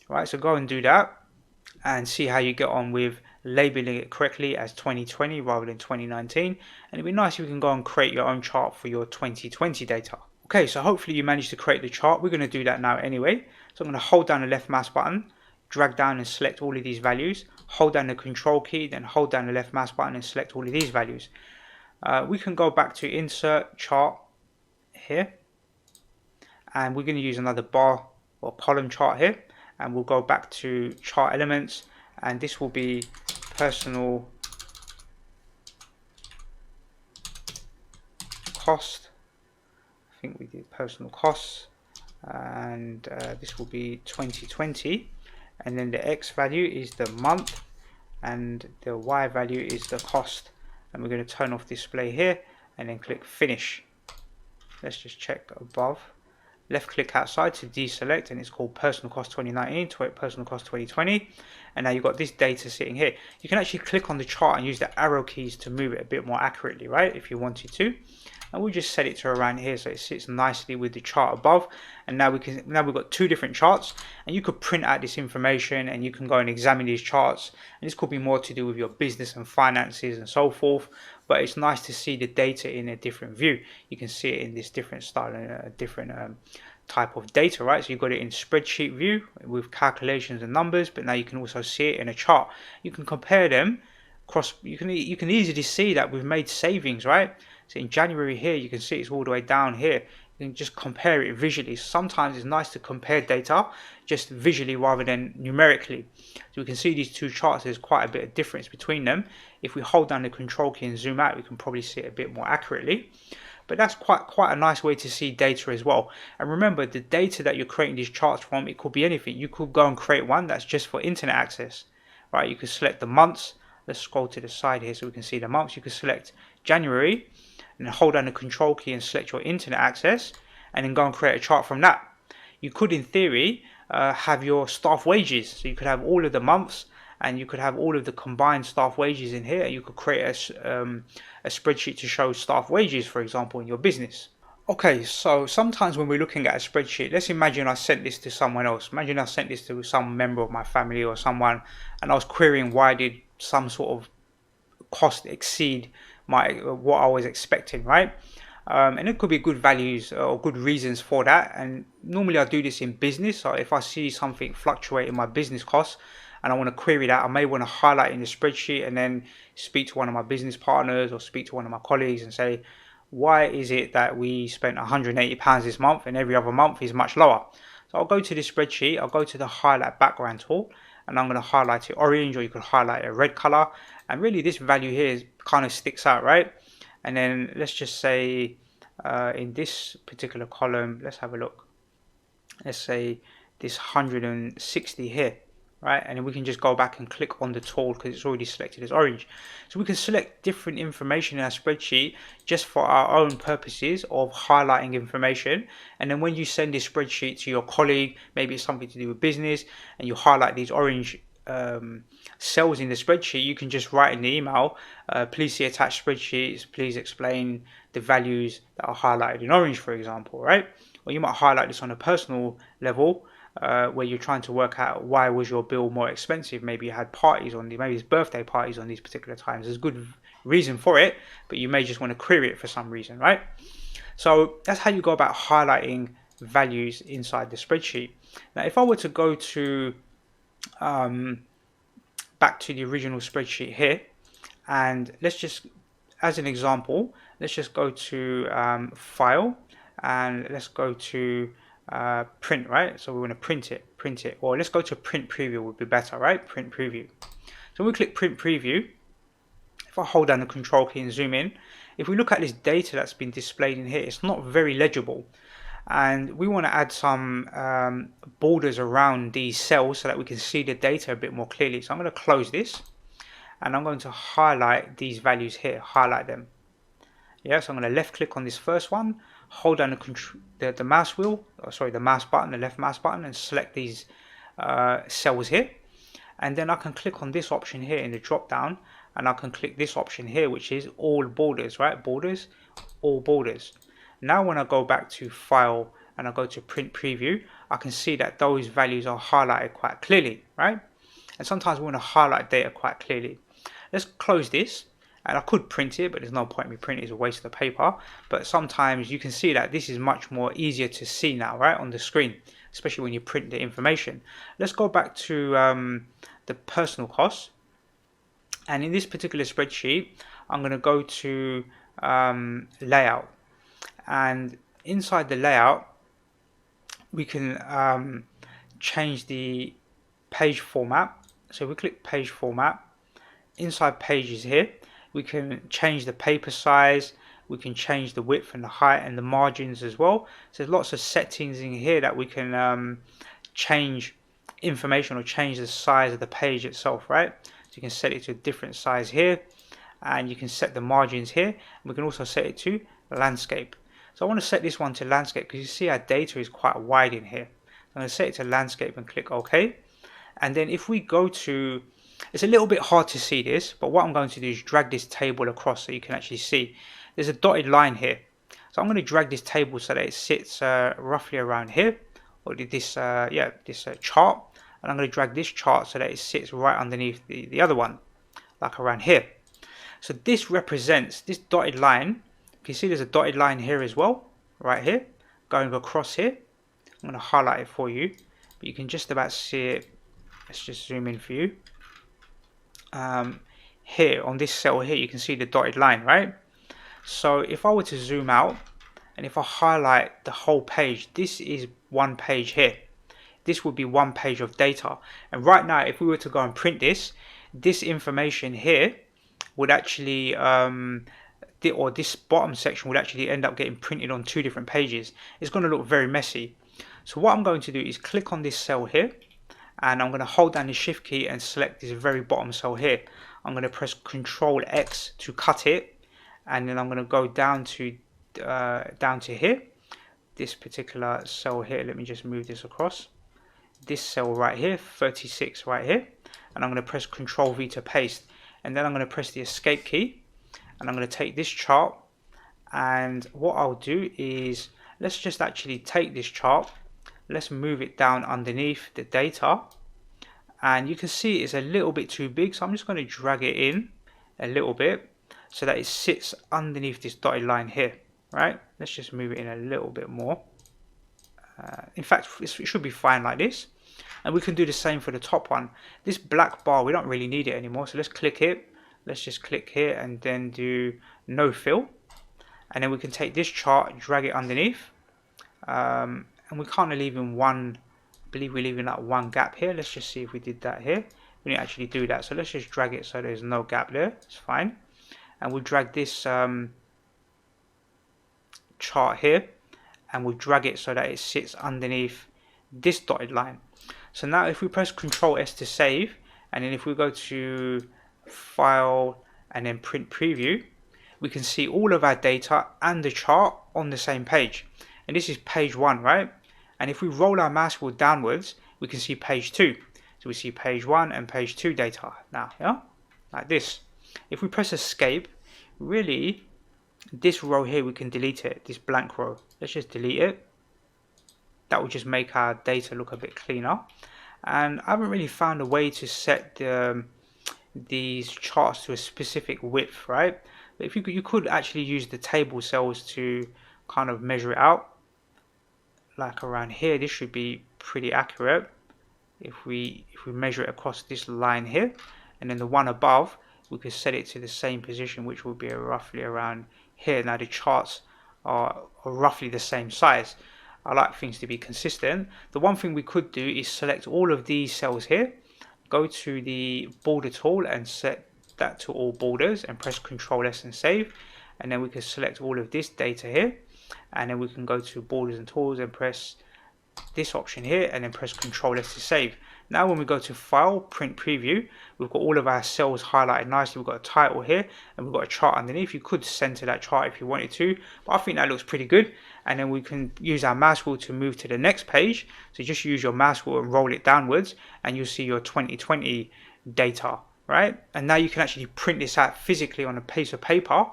S1: Right, so go and do that and see how you get on with labeling it correctly as 2020 rather than 2019. And it'd be nice if you can go and create your own chart for your 2020 data. Okay, so hopefully you managed to create the chart. We're going to do that now anyway. So I'm going to hold down the left mouse button, drag down and select all of these values, hold down the control key, then hold down the left mouse button and select all of these values. We can go back to insert chart here, and we're going to use another bar or column chart here, and we'll go back to chart elements, and this will be personal cost. I think we did personal costs, and this will be 2020, and then the X value is the month and the Y value is the cost, and we're going to turn off display here and then click finish. Let's just check above, left click outside to deselect, and it's called personal cost 2019 to personal cost 2020, and now you've got this data sitting here. You can actually click on the chart and use the arrow keys to move it a bit more accurately, right, if you wanted to. And we'll just set it to around here so it sits nicely with the chart above. And now we've got 2 different charts, and you could print out this information and you can go and examine these charts, and this could be more to do with your business and finances and so forth, but it's nice to see the data in a different view. You can see it in this different style and a different type of data, right? So you've got it in spreadsheet view with calculations and numbers, but now you can also see it in a chart. You can compare them you can easily see that we've made savings, right? So in January here, you can see it's all the way down here. You can just compare it visually. Sometimes it's nice to compare data just visually rather than numerically. So we can see these 2 charts, there's quite a bit of difference between them. If we hold down the control key and zoom out, we can probably see it a bit more accurately. But that's quite a nice way to see data as well. And remember, the data that you're creating these charts from, it could be anything. You could go and create one that's just for internet access, right? You could select the months. Let's scroll to the side here so we can see the months. You could select January and then hold down the control key and select your internet access, and then go and create a chart from that. You could, in theory, have your staff wages. So you could have all of the months, and you could have all of the combined staff wages in here. You could create a spreadsheet to show staff wages, for example, in your business. Okay, so sometimes when we're looking at a spreadsheet, let's imagine I sent this to someone else. Imagine I sent this to some member of my family or someone, and I was querying why did some sort of cost exceed what I was expecting, right? And it could be good values or good reasons for that. And normally I do this in business. So if I see something fluctuate in my business costs and I want to query that, I may want to highlight in the spreadsheet and then speak to one of my business partners or speak to one of my colleagues and say, why is it that we spent £180 this month and every other month is much lower? So I'll go to this spreadsheet, I'll go to the highlight background tool, and I'm going to highlight it orange, or you could highlight a red color. And really this value here kind of sticks out, right? And then let's just say in this particular column, let's have a look. Let's say this 160 here, right? And then we can just go back and click on the tool because it's already selected as orange. So we can select different information in our spreadsheet just for our own purposes of highlighting information. And then when you send this spreadsheet to your colleague, maybe it's something to do with business, and you highlight these orange cells in the spreadsheet, you can just write in the email, please see attached spreadsheets, please explain the values that are highlighted in orange, for example, right? Or you might highlight this on a personal level, where you're trying to work out why was your bill more expensive. Maybe you had parties on maybe it's birthday parties on these particular times. There's a good reason for it, but you may just want to query it for some reason, right? So that's how you go about highlighting values inside the spreadsheet. Now, if I were to go to back to the original spreadsheet here, and let's just, as an example, let's just go to File, and let's go to print, right? So we want to print it, or let's go to print preview would be better, right? Print preview. So we click print preview. If I hold down the control key and zoom in, if we look at this data that's been displayed in here, it's not very legible. And we want to add some borders around these cells so that we can see the data a bit more clearly. So I'm going to close this, and I'm going to highlight these values here, highlight them. Yeah, so I'm going to left click on this first one, hold down the mouse wheel, the mouse button, the left mouse button, and select these cells here. And then I can click on this option here in the drop down, and I can click this option here, which is all borders, right? Borders, all borders. Now when I go back to File and I go to Print Preview, I can see that those values are highlighted quite clearly, right? And sometimes we want to highlight data quite clearly. Let's close this, and I could print it, but there's no point in me printing, it's a waste of the paper. But sometimes you can see that this is much more easier to see now, right, on the screen, especially when you print the information. Let's go back to the personal costs, and in this particular spreadsheet, I'm going to go to Layout. And inside the layout, we can change the page format. So we click page format. Inside pages here, we can change the paper size, we can change the width and the height and the margins as well. So there's lots of settings in here that we can change information or change the size of the page itself, right? So you can set it to a different size here, and you can set the margins here. And we can also set it to landscape. So I want to set this one to landscape because you see our data is quite wide in here. I'm going to set it to landscape and click OK. And then if we go to, it's a little bit hard to see this, but what I'm going to do is drag this table across so you can actually see. There's a dotted line here. So I'm going to drag this table so that it sits roughly around here, or this chart. And I'm going to drag this chart so that it sits right underneath the other one, like around here. So this represents, this dotted line, you see there's a dotted line here as well, right here, going across here. I'm going to highlight it for you, but you can just about see it. Let's just zoom in for you. Here on this cell here, you can see the dotted line, right? So if I were to zoom out, and if I highlight the whole page, this is one page here. This would be one page of data. And right now, if we were to go and print this, this information here would actually or this bottom section would actually end up getting printed on two different pages. It's going to look very messy. So what I'm going to do is click on this cell here, and I'm going to hold down the shift key and select this very bottom cell here. I'm going to press Control X to cut it, and then I'm going to go down to here, this particular cell here. Let me just move this across. This cell right here, 36 right here, and I'm going to press Control V to paste, and then I'm going to press the Escape key. And I'm going to take this chart, and what I'll do is, let's just actually take this chart, let's move it down underneath the data, and you can see it's a little bit too big, so I'm just going to drag it in a little bit so that it sits underneath this dotted line here, right? Let's just move it in a little bit more. In fact, it should be fine like this, and we can do the same for the top one. This black bar, we don't really need it anymore, so let's click it. Let's just click here and then do no fill. and then we can take this chart, drag it underneath, and we're kind of leaving one, I believe we're leaving like one gap here. Let's just see if we did that here. We didn't actually do that, so let's just drag it so there's no gap there. It's fine. And we'll drag this chart here, and we'll drag it so that it sits underneath this dotted line. So now if we press Ctrl S to save, and then if we go to File and then Print Preview, we can see all of our data and the chart on the same page. And this is page 1, right? And if we roll our mouse wheel downwards, we can see page 2. So we see page 1 and page 2 data now, yeah? Like this. If we press Escape, really, this row here, we can delete it, this blank row. Let's just delete it. That will just make our data look a bit cleaner. And I haven't really found a way to set these charts to a specific width, right? But if you could actually use the table cells to kind of measure it out. Like around here, this should be pretty accurate. If we measure it across this line here, and then the one above, we could set it to the same position, which will be roughly around here. Now the charts are roughly the same size. I like things to be consistent. The one thing we could do is select all of these cells here, go to the border tool and set that to all borders, and press Ctrl S and save. And then we can select all of this data here, and then we can go to borders and tools and press this option here, and then press Ctrl S to save. Now when we go to File, Print Preview, we've got all of our cells highlighted nicely. We've got a title here, and we've got a chart underneath. You could center that chart if you wanted to, but I think that looks pretty good. And then we can use our mouse wheel to move to the next page. So just use your mouse wheel and roll it downwards, and you'll see your 2020 data, right? And now you can actually print this out physically on a piece of paper,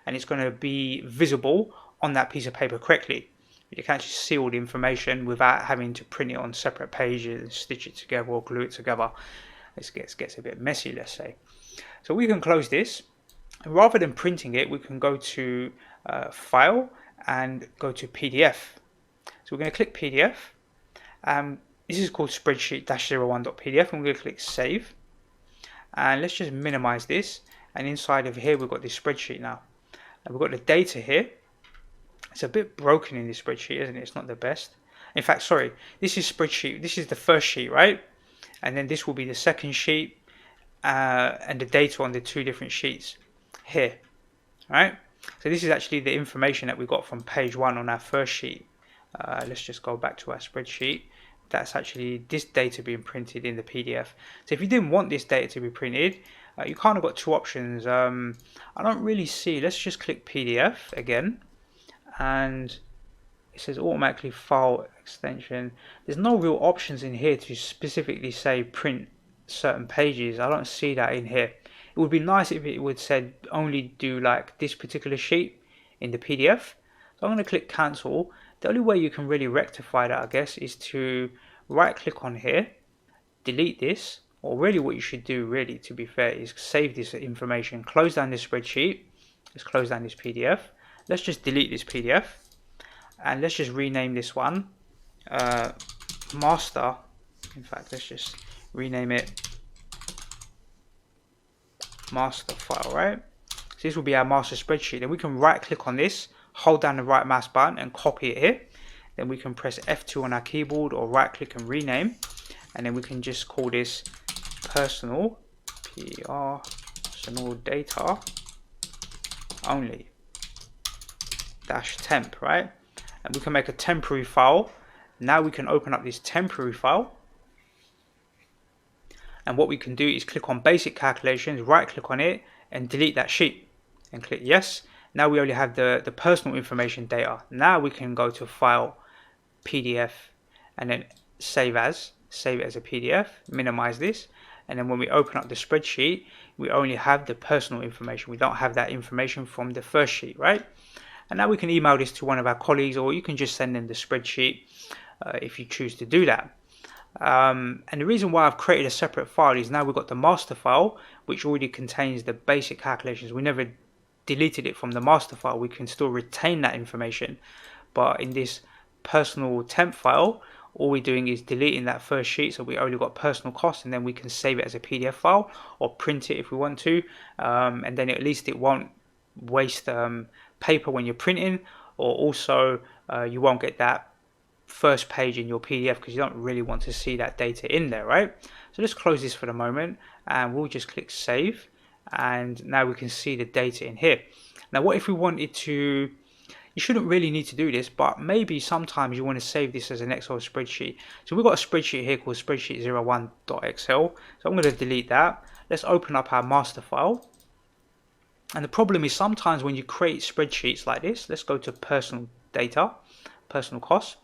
S1: and it's going to be visible on that piece of paper correctly. You can actually see all the information without having to print it on separate pages and stitch it together or glue it together. This gets a bit messy, let's say. So we can close this. Rather than printing it, we can go to File and go to PDF. So we're going to click PDF. This is called spreadsheet-01.pdf, and we're going to click Save. And let's just minimize this. And inside of here, we've got this spreadsheet now. And we've got the data here. It's a bit broken in this spreadsheet, isn't it? It's not the best. In fact, sorry, this is spreadsheet. This is the first sheet, right? And then this will be the second sheet, and the data on the two different sheets here, right? So this is actually the information that we got from page 1 on our first sheet. Let's just go back to our spreadsheet. That's actually this data being printed in the PDF. So if you didn't want this data to be printed, you kind of got two options. I don't really see. Let's just click PDF again. And it says automatically file extension. There's no real options in here to specifically say print certain pages. I don't see that in here. It would be nice if it would said only do like this particular sheet in the PDF. So I'm going to click cancel. The only way you can really rectify that, I guess, is to right click on here, delete this, or really what you should do, really to be fair, is save this information, close down this spreadsheet. Let's close down this PDF. Let's just delete this PDF, and let's just rename this one master. In fact, let's just rename it master file, right? So this will be our master spreadsheet. Then we can right click on this, hold down the right mouse button and copy it here. Then we can press F2 on our keyboard or right click and rename, and then we can just call this personal data only -temp, right? And we can make a temporary file. Now we can open up this temporary file, and what we can do is click on basic calculations, right click on it and delete that sheet and click yes. Now we only have the personal information data. Now we can go to file, PDF, and then save it as a PDF, minimize this, and then when we open up the spreadsheet, we only have the personal information. We don't have that information from the first sheet, right? And now we can email this to one of our colleagues, or you can just send them the spreadsheet if you choose to do that. And the reason why I've created a separate file is now we've got the master file, which already contains the basic calculations. We never deleted it from the master file. We can still retain that information, but in this personal temp file, all we're doing is deleting that first sheet, so we only got personal costs, and then we can save it as a PDF file or print it if we want to, and then at least it won't waste paper when you're printing, or also you won't get that first page in your PDF because you don't really want to see that data in there, right? So let's close this for the moment and we'll just click save, and now we can see the data in here. Now what if we wanted to, you shouldn't really need to do this, but maybe sometimes you want to save this as an Excel spreadsheet. So we've got a spreadsheet here called spreadsheet01.xl. So I'm going to delete that. Let's open up our master file. And the problem is sometimes when you create spreadsheets like this, let's go to personal data, personal costs.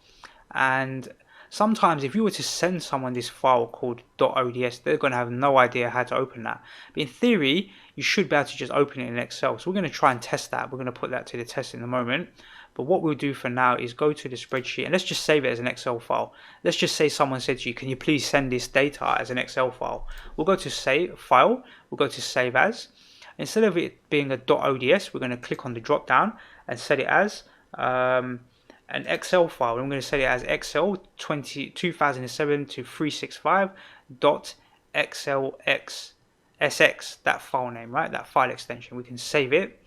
S1: And sometimes if you were to send someone this file called .ods, they're going to have no idea how to open that. But in theory, you should be able to just open it in Excel. So we're going to try and test that. We're going to put that to the test in a moment. But what we'll do for now is go to the spreadsheet and let's just save it as an Excel file. Let's just say someone said to you, can you please send this data as an Excel file? We'll go to save file, we'll go to save as. Instead of it being a .ods, we're going to click on the drop down and set it as an Excel file. I'm going to set it as Excel 2007 to 365.xlsx, that file name, right? That file extension. We can save it,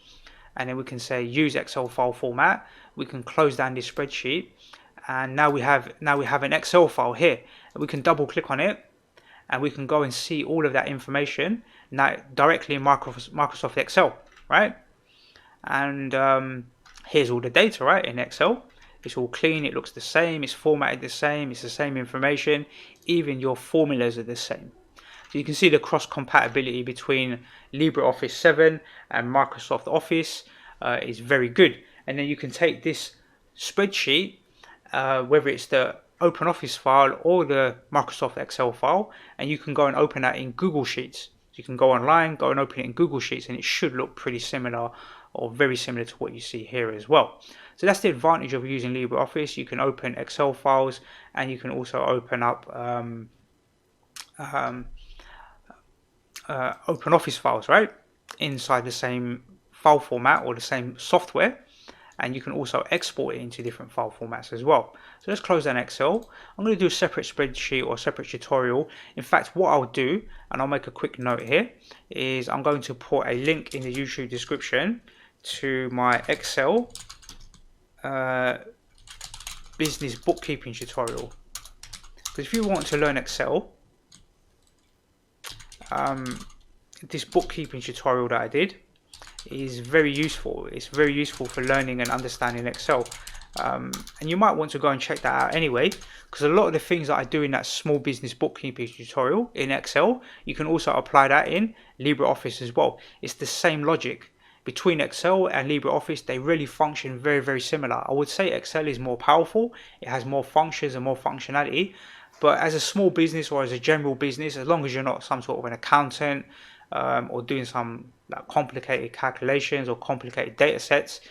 S1: and then we can say use Excel file format. We can close down this spreadsheet, and now we have an Excel file here. And we can double click on it, and we can go and see all of that information now directly in Microsoft Excel, right? And here's all the data, right, in Excel. It's all clean, it looks the same, it's formatted the same, it's the same information, even your formulas are the same. So you can see the cross compatibility between LibreOffice 7 and Microsoft Office is very good. And then you can take this spreadsheet, whether it's the OpenOffice file or the Microsoft Excel file, and you can go and open that in Google Sheets. You can go online, go and open it in Google Sheets, and it should look pretty similar or very similar to what you see here as well. So that's the advantage of using LibreOffice. You can open Excel files, and you can also open up OpenOffice files, right, inside the same file format or the same software. And you can also export it into different file formats as well. So let's close down Excel. I'm going to do a separate spreadsheet or separate tutorial. In fact, what I'll do, and I'll make a quick note here, is I'm going to put a link in the YouTube description to my Excel business bookkeeping tutorial. Because if you want to learn Excel, this bookkeeping tutorial that I did is very useful. It's very useful for learning and understanding Excel, and you might want to go and check that out anyway, because a lot of the things that I do in that small business bookkeeping tutorial in Excel, you can also apply that in LibreOffice as well. It's the same logic between Excel and LibreOffice. They really function very, very similar. I would say Excel is more powerful, it has more functions and more functionality, but as a small business or as a general business, as long as you're not some sort of an accountant or doing some like complicated calculations or complicated data sets,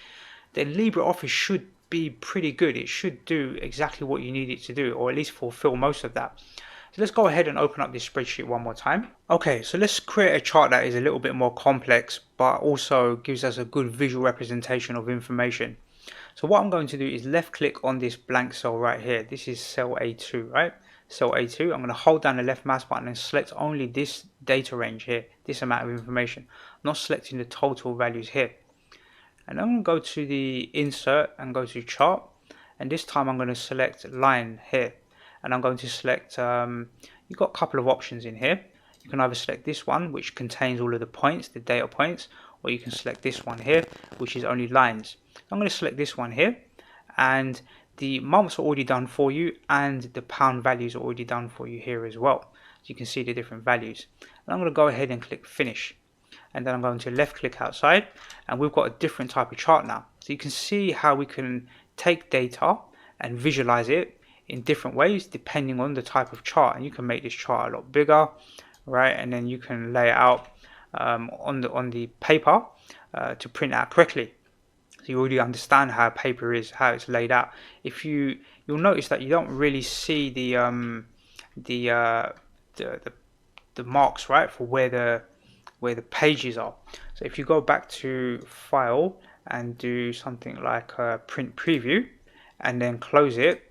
S1: then LibreOffice should be pretty good. It should do exactly what you need it to do, or at least fulfill most of that. So let's go ahead and open up this spreadsheet one more time. Okay, so let's create a chart that is a little bit more complex, but also gives us a good visual representation of information. So what I'm going to do is left click on this blank cell right here. This is cell A2, right? Cell A2, I'm going to hold down the left mouse button and select only this data range here, this amount of information. I'm not selecting the total values here. And I'm going to go to the insert and go to chart, and this time I'm going to select line here, and I'm going to select, you've got a couple of options in here. You can either select this one, which contains all of the points, the data points, or you can select this one here, which is only lines. I'm going to select this one here, and the months are already done for you, and the pound values are already done for you here as well. So you can see the different values. And I'm going to go ahead and click finish. And then I'm going to left click outside, and we've got a different type of chart now. So you can see how we can take data and visualize it in different ways depending on the type of chart. And you can make this chart a lot bigger, right? And then you can lay it out on the paper to print out correctly. So you already understand how paper is, how it's laid out. You'll notice that you don't really see the marks, right, for where the pages are. So if you go back to file and do something like print preview and then close it,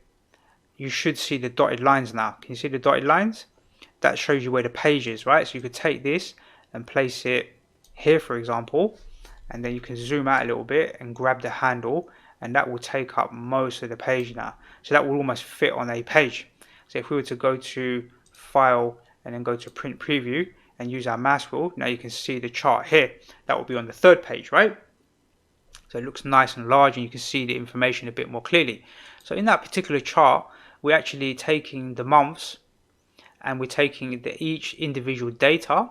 S1: you should see the dotted lines now. Can you see the dotted lines? That shows you where the page is, right? So you could take this and place it here, for example, and then you can zoom out a little bit and grab the handle, and that will take up most of the page now. So that will almost fit on a page. So if we were to go to File and then go to Print Preview and use our mouse wheel, now you can see the chart here. That will be on the third page, right? So it looks nice and large, and you can see the information a bit more clearly. So in that particular chart, we're actually taking the months, and we're taking each individual data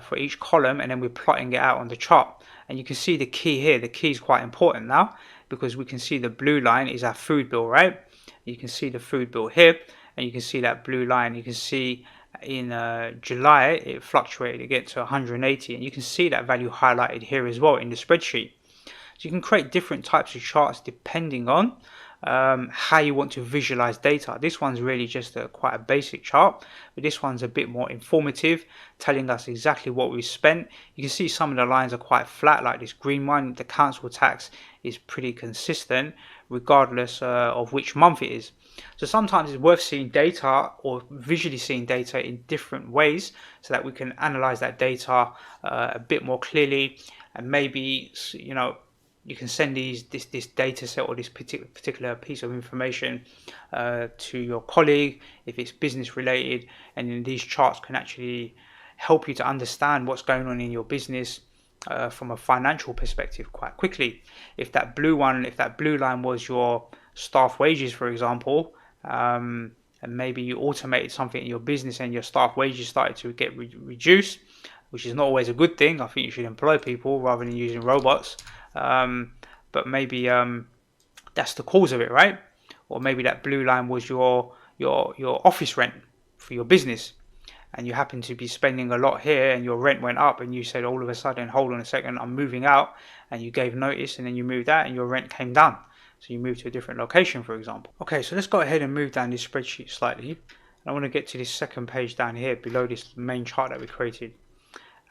S1: for each column, and then we're plotting it out on the chart. And you can see the key here. The key is quite important now, because we can see the blue line is our food bill, right? You can see the food bill here, and you can see that blue line. You can see in July it fluctuated again to 180, and you can see that value highlighted here as well in the spreadsheet. So you can create different types of charts depending on how you want to visualize data. This one's really just quite a basic chart, but this one's a bit more informative, telling us exactly what we spent. You can see some of the lines are quite flat, like this green one. The council tax is pretty consistent regardless of which month it is. So sometimes it's worth seeing data or visually seeing data in different ways, so that we can analyze that data a bit more clearly, and maybe, you know, you can send this data set or this particular piece of information to your colleague if it's business related, and then these charts can actually help you to understand what's going on in your business from a financial perspective quite quickly. If that blue line was your staff wages, for example, and maybe you automated something in your business and your staff wages started to get reduced, which is not always a good thing. I think you should employ people rather than using robots. But maybe that's the cause of it, right? Or maybe that blue line was your office rent for your business, and you happen to be spending a lot here, and your rent went up, and you said all of a sudden, hold on a second, I'm moving out, and you gave notice, and then you moved out, and your rent came down. So you moved to a different location, for example. Okay, so let's go ahead and move down this spreadsheet slightly. I want to get to this second page down here below this main chart that we created.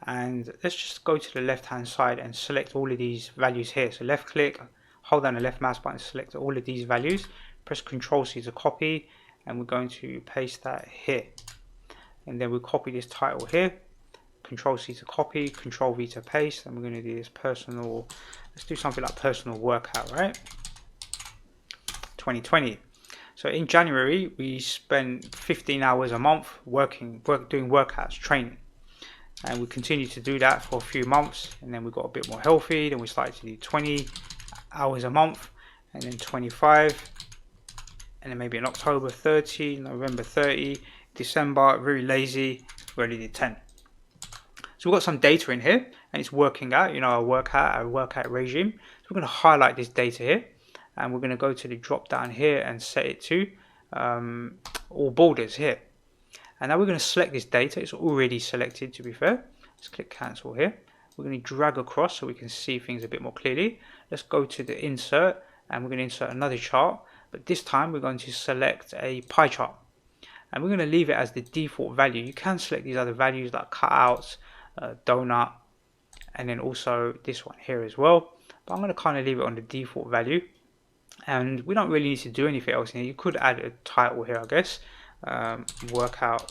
S1: And let's just go to the left hand side and select all of these values here. So left click, hold down the left mouse button, select all of these values, press Ctrl C to copy, and we're going to paste that here. And then we'll copy this title here, Ctrl C to copy, Ctrl V to paste, and we're going to do this personal, let's do something like personal workout, right? 2020. So in January we spent 15 hours a month doing workouts, training. And we continued to do that for a few months, and then we got a bit more healthy. Then we started to do 20 hours a month, and then 25, and then maybe in October 30, November 30, December very lazy, we only did 10. So we've got some data in here, and it's working out, you know, our workout regime. So we're going to highlight this data here, and we're going to go to the drop down here and set it to all borders here. And now we're going to select this data. It's already selected, to be fair. Let's click cancel here. We're going to drag across so we can see things a bit more clearly. Let's go to the insert, and we're going to insert another chart, but this time we're going to select a pie chart, and we're going to leave it as the default value. You can select these other values like cutouts, donut, and then also this one here as well, but I'm going to kind of leave it on the default value, and we don't really need to do anything else in here. You could add a title here, I guess. Workout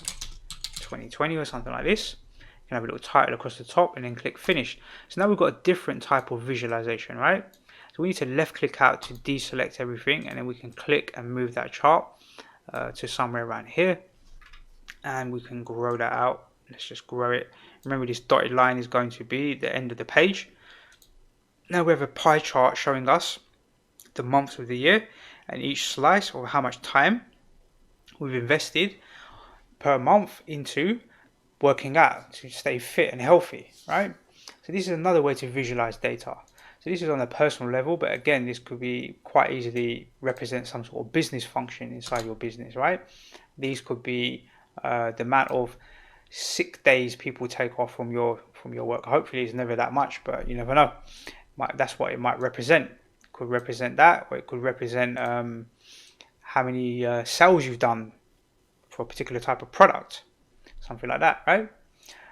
S1: 2020 or something like this. You can have a little title across the top and then click finish. So now we've got a different type of visualization, right? So we need to left click out to deselect everything, and then we can click and move that chart to somewhere around here, and we can grow that out. Let's just grow it. Remember, this dotted line is going to be the end of the page. Now we have a pie chart showing us the months of the year and each slice, or how much time we've invested per month into working out to stay fit and healthy, right? So this is another way to visualize data. So this is on a personal level, but again, this could be quite easily represent some sort of business function inside your business, right? These could be the amount of sick days people take off from your work. Hopefully it's never that much, but you never know. That's what it might represent. It could represent that, or it could represent how many sales you've done for a particular type of product, something like that, right?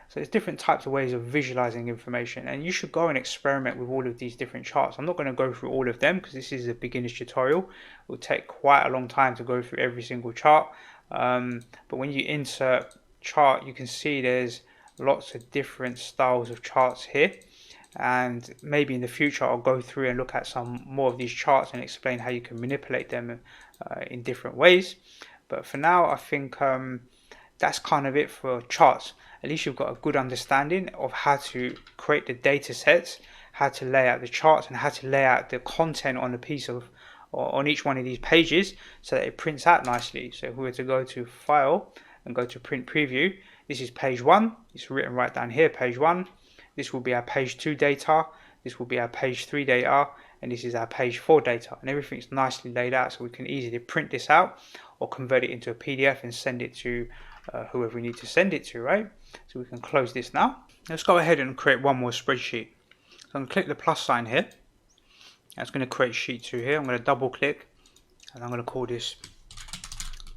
S1: So there's different types of ways of visualizing information, and you should go and experiment with all of these different charts. I'm not going to go through all of them because this is a beginner's tutorial. It will take quite a long time to go through every single chart, but when you insert chart, you can see there's lots of different styles of charts here, and maybe in the future I'll go through and look at some more of these charts and explain how you can manipulate them in different ways. But for now, I think that's kind of it for charts. At least you've got a good understanding of how to create the data sets, how to lay out the charts, and how to lay out the content on a piece of, or on each one of these pages, so that it prints out nicely. So if we were to go to File and go to Print Preview, this is page 1. It's written right down here, page 1. This will be our page 2 data. This will be our page 3 data, and this is our page 4 data, and everything's nicely laid out, so we can easily print this out or convert it into a PDF and send it to whoever we need to send it to, right? So we can close this now. Let's go ahead and create one more spreadsheet. So I'm going to click the plus sign here. That's going to create sheet 2 here. I'm going to double click, and I'm going to call this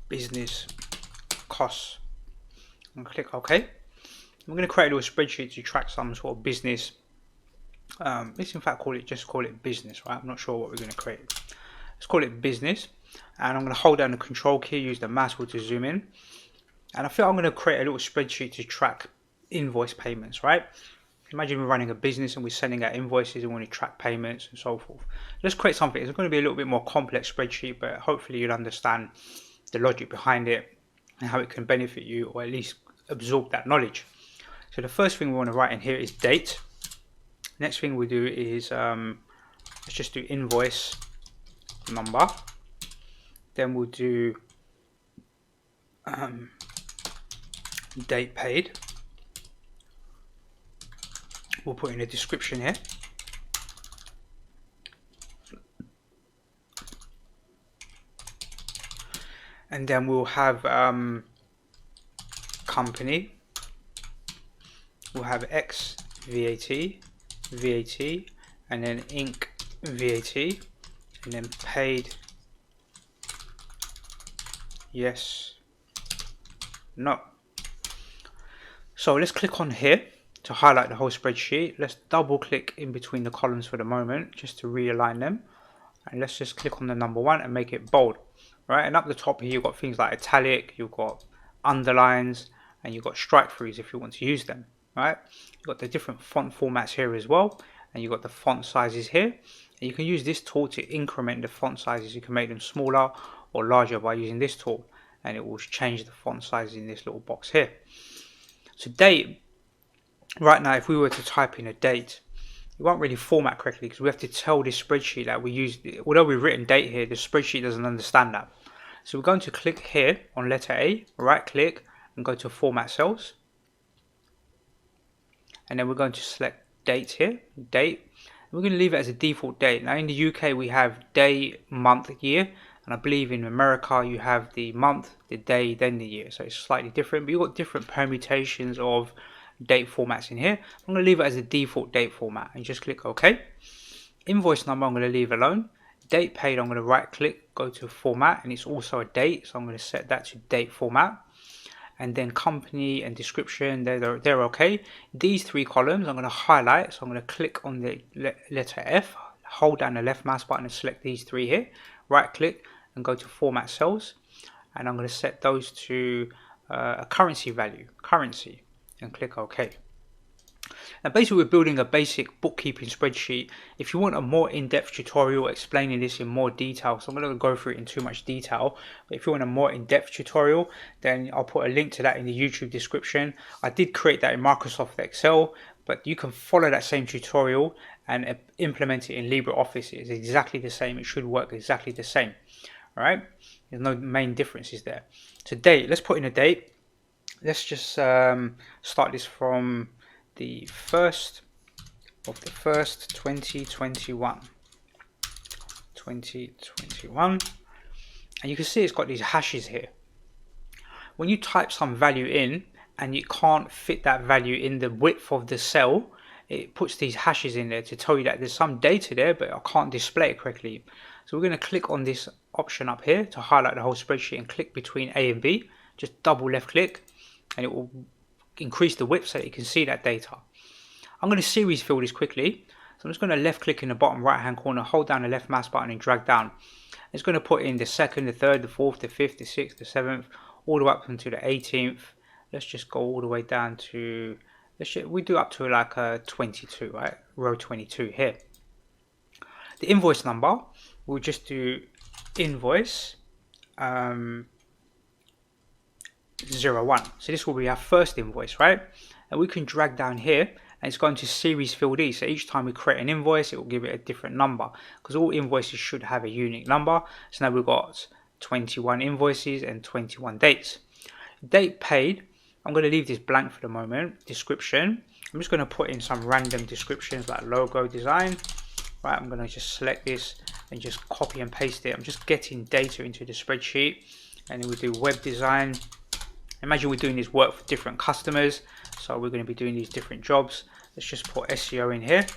S1: business costs. I'm going to click OK. I'm going to create a little spreadsheet to track some sort of business. Let's in fact just call it business, right? I'm not sure what we're going to create. Let's call it business, and I'm going to hold down the control key, use the mouse wheel to zoom in, and I feel I'm going to create a little spreadsheet to track invoice payments, right? Imagine we're running a business and we're sending out invoices and we want to track payments and so forth. Let's create something. It's going to be a little bit more complex spreadsheet, but hopefully you'll understand the logic behind it and how it can benefit you, or at least absorb that knowledge. So the first thing we want to write in here is date. Next thing we do is let's just do invoice number. Then we'll do date paid. We'll put in a description here. And then we'll have company. We'll have X VAT, VAT, and then Inc VAT, and then paid yes, no. So let's click on here to highlight the whole spreadsheet. Let's double click in between the columns for the moment just to realign them, and let's just click on the number 1 and make it bold, right? And up the top here you've got things like italic, you've got underlines, and you've got strike throughs if you want to use them, right? You've got the different font formats here as well, and you've got the font sizes here, and you can use this tool to increment the font sizes. You can make them smaller or larger by using this tool, and it will change the font size in this little box here. So date, right now if we were to type in a date, it won't really format correctly because we have to tell this spreadsheet that we use, although we've written date here, the spreadsheet doesn't understand that. So we're going to click here on letter A, right click, and go to format cells, and then we're going to select date here, date. We're going to leave it as a default date. Now in the UK we have day, month, year, and I believe in America you have the month, the day, then the year, so it's slightly different, but you've got different permutations of date formats in here. I'm going to leave it as a default date format and just click OK. Invoice number I'm going to leave alone. Date paid, I'm going to right click, go to format, and it's also a date, so I'm going to set that to date format. And then company and description, they're okay. These 3 columns I'm going to highlight, so I'm going to click on the letter F, hold down the left mouse button and select these 3 here, right click and go to format cells, and I'm going to set those to a currency value, currency, and click OK. Now basically we're building a basic bookkeeping spreadsheet. If you want a more in-depth tutorial explaining this in more detail, so I'm not going to go through it in too much detail, but if you want a more in-depth tutorial, then I'll put a link to that in the YouTube description. I did create that in Microsoft Excel, but you can follow that same tutorial and implement it in Libre Office. It's exactly the same. It should work exactly the same. All right, there's no main differences there. So date, let's put in a date. Let's just start this from the 1st of the 1st 2021, and you can see it's got these hashes here. When you type some value in and you can't fit that value in the width of the cell, it puts these hashes in there to tell you that there's some data there, but I can't display it correctly. So we're going to click on this option up here to highlight the whole spreadsheet and click between A and B. Just double left click and it will increase the width so that you can see that data. I'm going to series fill this quickly. So I'm just going to left click in the bottom right hand corner, hold down the left mouse button and drag down. It's going to put in the 2nd, the 3rd, the 4th, the 5th, the 6th, the 7th, all the way up until the 18th. Let's just go all the way down to we do up to like 22, right? Row 22 here. The invoice number, we'll just do invoice 01. So this will be our first invoice, right? And we can drag down here and it's going to series field E. So each time we create an invoice, it will give it a different number because all invoices should have a unique number. So now we've got 21 invoices and 21 dates. Date paid, I'm going to leave this blank for the moment. Description, I'm just going to put in some random descriptions like logo design. Right, I'm going to just select this and just copy and paste it. I'm just getting data into the spreadsheet, and then we do web design. Imagine we're doing this work for different customers, so we're going to be doing these different jobs. Let's just put SEO in here,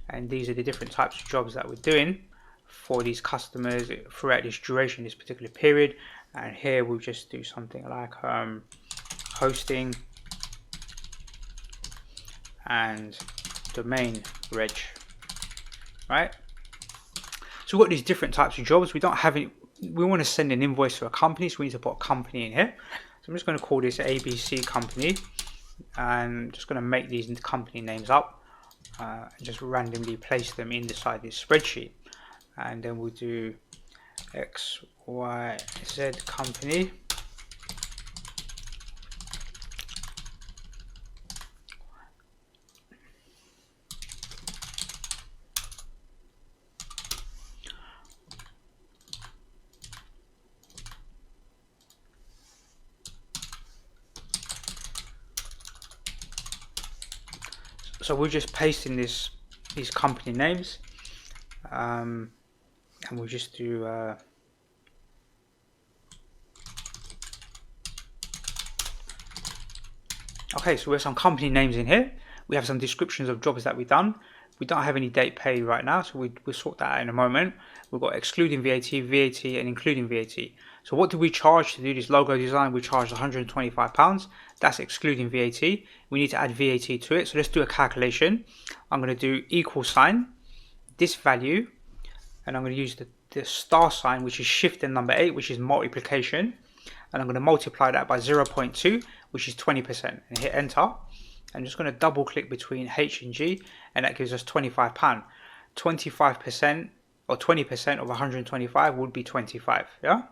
S1: and these are the different types of jobs that we're doing for these customers throughout this duration, this particular period. And here we'll just do something like hosting and domain reg, right? So we've got these different types of jobs. We don't have any, we want to send an invoice to a company, so we need to put a company in here. So I'm just going to call this ABC company, and I'm just going to make these company names up and just randomly place them inside this spreadsheet. And then we'll do XYZ company. So we're just pasting these company names, and we'll just do okay, so we have some company names in here. We have some descriptions of jobs that we've done. We don't have any date paid right now, so we'll sort that out in a moment. We've got excluding VAT, VAT, and including VAT. So what do we charge to do this logo design? We charge £125. That's excluding VAT. We need to add VAT to it. So let's do a calculation. I'm going to do equal sign, this value, and I'm going to use the star sign, which is shift and number 8, which is multiplication. And I'm going to multiply that by 0.2, which is 20%, and hit enter. I'm just going to double click between H and G, and that gives us £25. 25% or 20% of 125 would be 25, yeah?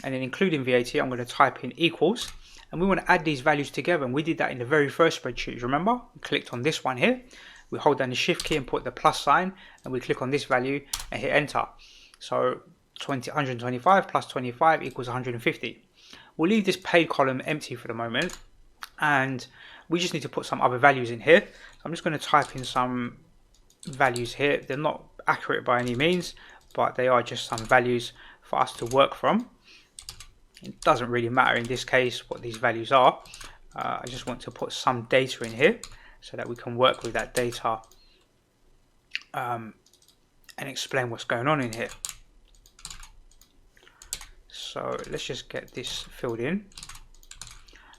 S1: And then including VAT, I'm going to type in equals, and we want to add these values together, and we did that in the very first spreadsheet. Remember, we clicked on this one here, we hold down the shift key and put the plus sign, and we click on this value and hit enter. So 125 plus 25 equals 150. We'll leave this paid column empty for the moment, and we just need to put some other values in here. So I'm just going to type in some values here. They're not accurate by any means, but they are just some values for us to work from. It doesn't really matter in this case what these values are. I just want to put some data in here so that we can work with that data and explain what's going on in here. So let's just get this filled in,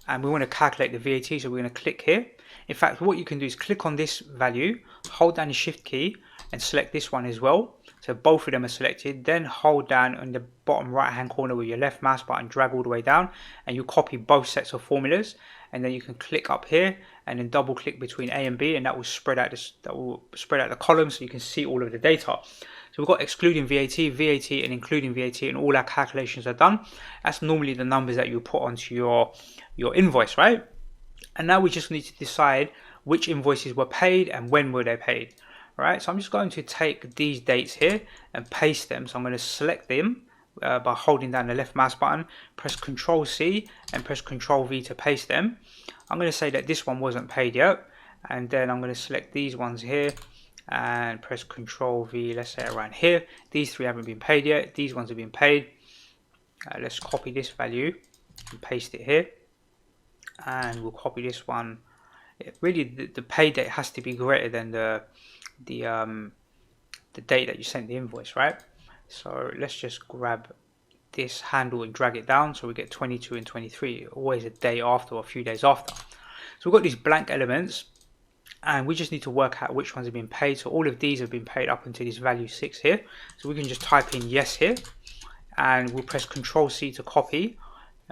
S1: and we want to calculate the VAT, so we're going to click here. In fact, what you can do is click on this value, hold down the shift key and select this one as well, so both of them are selected. Then hold down on the bottom right hand corner with your left mouse button, drag all the way down, and you copy both sets of formulas, and then you can click up here and then double click between A and B, and that will spread out the columns so you can see all of the data. So we've got excluding VAT, VAT, and including VAT, and all our calculations are done. That's normally the numbers that you put onto your invoice, right? And now we just need to decide which invoices were paid and when were they paid. All right, so I'm just going to take these dates here and paste them. So I'm going to select them by holding down the left mouse button, press Ctrl C and press Ctrl V to paste them. I'm going to say that this one wasn't paid yet, and then I'm going to select these ones here and press Ctrl V, let's say around here. These three haven't been paid yet, these ones have been paid. Let's copy this value and paste it here, and we'll copy this one. Really the pay date has to be greater than the date that you sent the invoice, right? So let's just grab this handle and drag it down so we get 22 and 23, always a day after or a few days after. So we've got these blank elements, and we just need to work out which ones have been paid. So all of these have been paid up until this value 6 here. So we can just type in yes here, and we'll press Ctrl C to copy,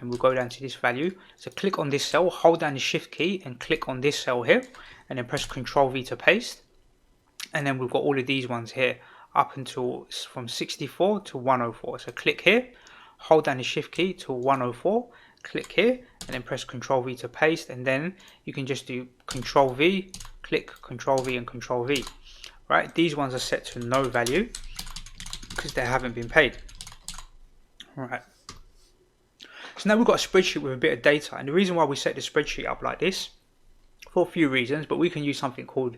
S1: and we'll go down to this value. So click on this cell, hold down the shift key and click on this cell here, and then press Ctrl V to paste. And then we've got all of these ones here up until from 64 to 104. So click here, hold down the shift key to 104, click here, and then press Ctrl V to paste. And then you can just do Ctrl V, click Ctrl V and Ctrl V. Right, these ones are set to no value because they haven't been paid. Right. So now we've got a spreadsheet with a bit of data, and the reason why we set the spreadsheet up like this, for a few reasons, but we can use something called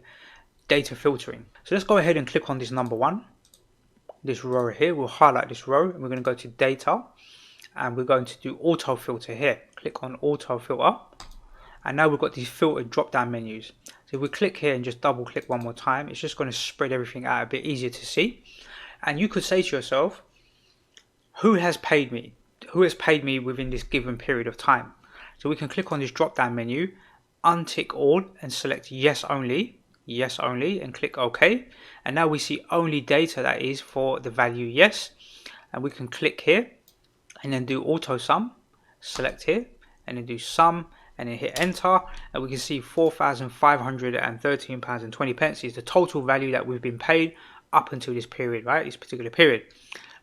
S1: data filtering. So let's go ahead and click on this number 1, this row here. We'll highlight this row and we're going to go to data, and we're going to do auto filter here. Click on auto filter, and now we've got these filtered drop down menus. So if we click here and just double click one more time, it's just going to spread everything out a bit easier to see. And you could say to yourself, who has paid me? Who has paid me within this given period of time? So we can click on this drop down menu, untick all and select yes only, and click OK. And now we see only data that is for the value yes. And we can click here and then do auto sum, select here and then do sum and then hit enter, and we can see £4,513.20 is the total value that we've been paid up until this period, right? This particular period.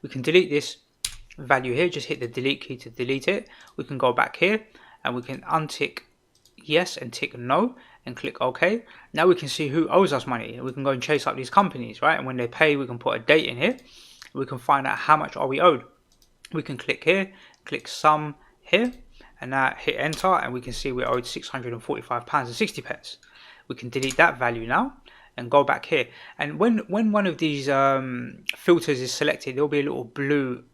S1: We can delete this value here, just hit the delete key to delete it. We can go back here and we can untick yes and tick no and click OK. Now we can see who owes us money. We can go and chase up these companies, right? And when they pay, we can put a date in here. We can find out how much are we owed. We can click here, click sum here, and now hit enter, and we can see we're owed £645.60. We can delete that value now and go back here. And when one of these filters is selected, there'll be a little blue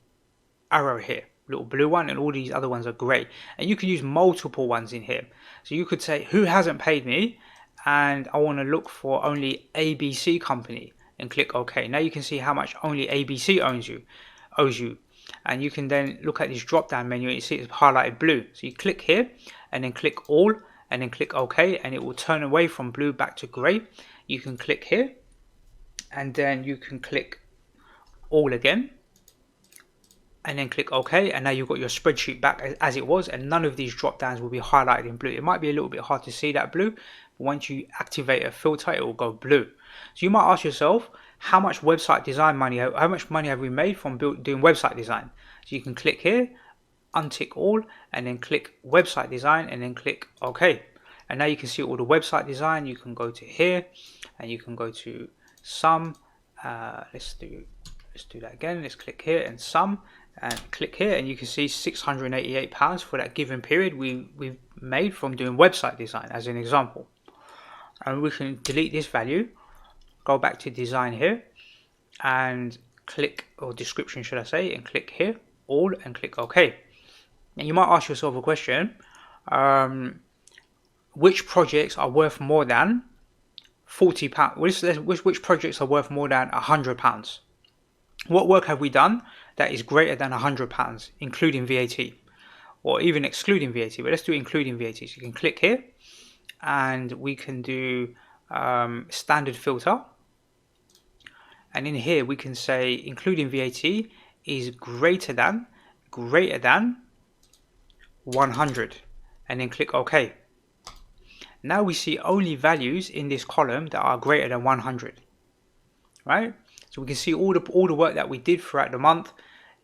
S1: arrow here, little blue one, and all these other ones are grey. And you can use multiple ones in here. So you could say, who hasn't paid me, and I want to look for only ABC company, and click OK. Now you can see how much only ABC owes you. And you can then look at this drop down menu and you see it's highlighted blue. So you click here and then click all and then click OK, and it will turn away from blue back to grey. You can click here and then you can click all again and then click OK, and now you've got your spreadsheet back as it was, and none of these drop downs will be highlighted in blue. It might be a little bit hard to see that blue, but once you activate a filter it will go blue. So you might ask yourself, how much website design money, how much money have we made from doing website design? So you can click here, untick all, and then click website design and then click OK. And now you can see all the website design. You can go to here and you can go to sum. Let's do that again. Let's click here and sum and click here, and you can see £688 for that given period we've made from doing website design as an example. And we can delete this value, go back to design here and click, or description should I say, and click here all and click OK. And you might ask yourself a question, which projects are worth more than £40? Which projects are worth more than £100? What work have we done that is greater than £100, including VAT, or even excluding VAT? But let's do including VAT. So you can click here and we can do standard filter, and in here we can say including VAT is greater than 100, and then click OK. Now we see only values in this column that are greater than 100, right? So we can see all the work that we did throughout the month,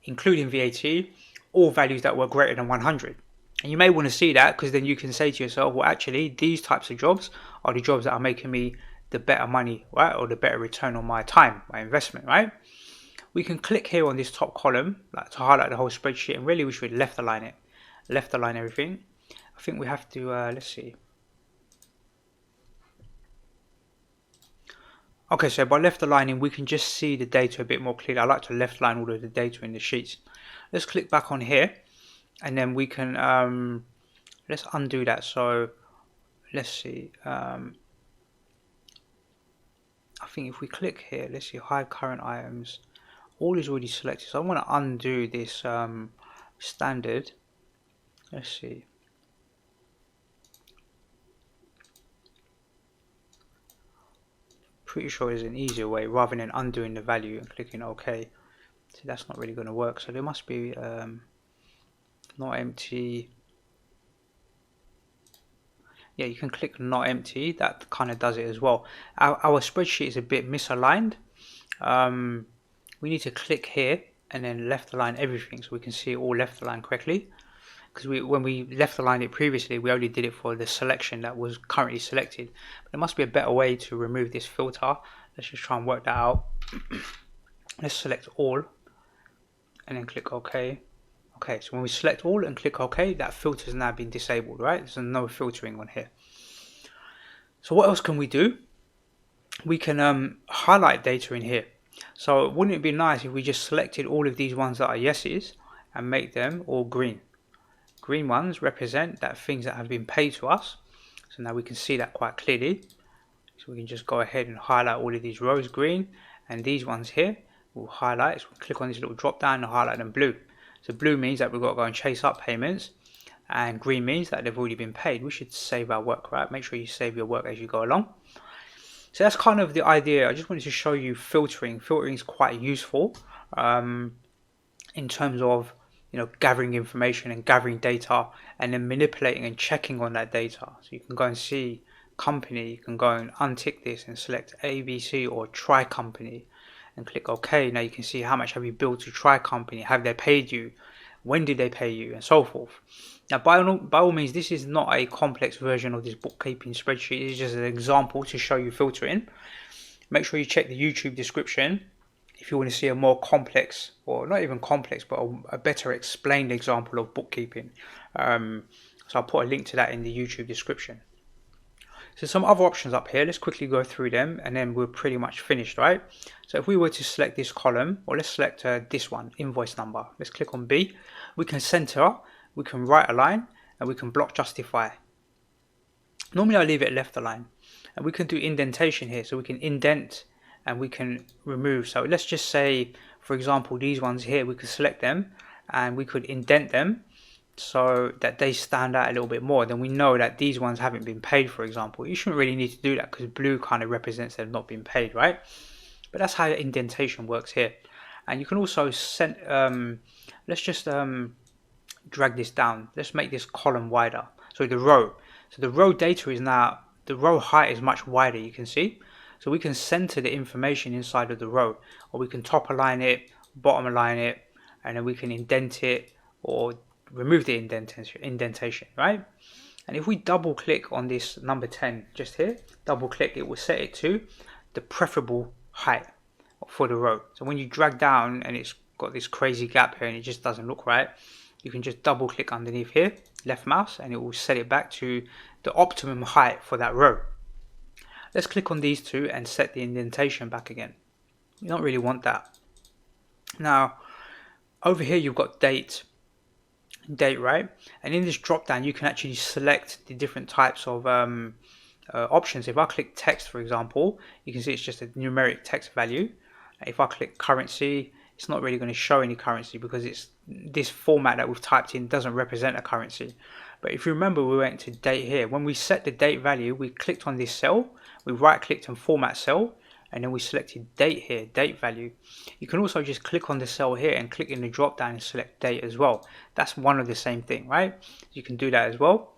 S1: including VAT, all values that were greater than 100. And you may want to see that, because then you can say to yourself, well, actually, these types of jobs are the jobs that are making me the better money, right? Or the better return on my time, my investment, right? We can click here on this top column, like, to highlight the whole spreadsheet, and really we should left align it, left align everything. I think we have to, let's see. Okay, so by left aligning, we can just see the data a bit more clearly. I like to left align all of the data in the sheets. Let's click back on here, and then we can, let's undo that. So let's see. I think if we click here, let's see, hide current items. All is already selected. So I want to undo this standard. Let's see. Pretty sure there's an easier way rather than undoing the value and clicking OK. So that's not really going to work. So there must be not empty. Yeah, you can click not empty. That kind of does it as well. Our spreadsheet is a bit misaligned. We need to click here and then left align everything so we can see it all left aligned correctly. Because when we left aligned it previously, we only did it for the selection that was currently selected. But there must be a better way to remove this filter. Let's just try and work that out. Let's select all and then click OK. Okay, so when we select all and click OK, that filter has now been disabled, right? There's no filtering on here. So what else can we do? We can highlight data in here. So wouldn't it be nice if we just selected all of these ones that are yeses and make them all green? Green ones represent that things that have been paid to us. So now we can see that quite clearly. So we can just go ahead and highlight all of these rows green, and these ones here will highlight. So we'll click on this little drop down and highlight them blue. So blue means that we've got to go and chase up payments, and green means that they've already been paid. We should save our work, right? Make sure you save your work as you go along. So that's kind of the idea. I just wanted to show you filtering. Filtering is quite useful in terms of gathering information and gathering data and then manipulating and checking on that data. So you can go and see company, you can go and untick this and select ABC or try company and click OK. Now you can see how much have you billed to try company, have they paid you, when did they pay you, and so forth. Now by all means, this is not a complex version of this bookkeeping spreadsheet. It's just an example to show you filtering. Make sure you check the YouTube description if you want to see a more complex, or not even complex, but a better explained example of bookkeeping. So I'll put a link to that in the YouTube description. So some other options up here, let's quickly go through them and then we're pretty much finished, right? So if we were to select this column, or let's select this one, invoice number. Let's click on B. We can center, we can right align, and we can block justify. Normally I leave it left align. And we can do indentation here, so we can indent and we can remove. So let's just say, for example, these ones here, we could select them and we could indent them so that they stand out a little bit more. Then we know that these ones haven't been paid, for example. You shouldn't really need to do that because blue kind of represents they've not been paid, right? But that's how indentation works here. And you can also send, let's just drag this down. Let's make this column wider. So the row. So the row data is now, the row height is much wider, you can see. So we can center the information inside of the row, or we can top align it, bottom align it, and then we can indent it or remove the indentation, right? And if we double click on this number 10 just here, double click, it will set it to the preferable height for the row. So when you drag down and it's got this crazy gap here and it just doesn't look right, you can just double click underneath here, left mouse, and it will set it back to the optimum height for that row. Let's click on these two and set the indentation back again. You don't really want that. Now over here you've got date, right? And in this drop down you can actually select the different types of options. If I click text, for example, you can see it's just a numeric text value. If I click currency, it's not really going to show any currency because it's this format that we've typed in doesn't represent a currency. But if you remember, we went to date here. When we set the date value, we clicked on this cell, we right clicked on format cell, and then we selected date here, date value. You can also just click on the cell here and click in the drop down and select date as well. That's one of the same thing, right? You can do that as well.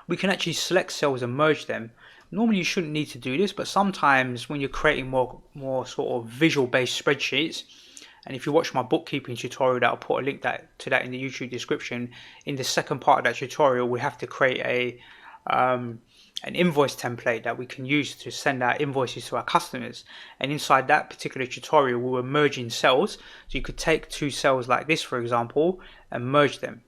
S1: We can actually select cells and merge them. Normally you shouldn't need to do this, but sometimes when you're creating more sort of visual based spreadsheets, and if you watch my bookkeeping tutorial, that I'll put a link to that in the YouTube description, in the second part of that tutorial we have to create an invoice template that we can use to send out invoices to our customers. And inside that particular tutorial we were merging cells. So you could take two cells like this, for example, and merge them.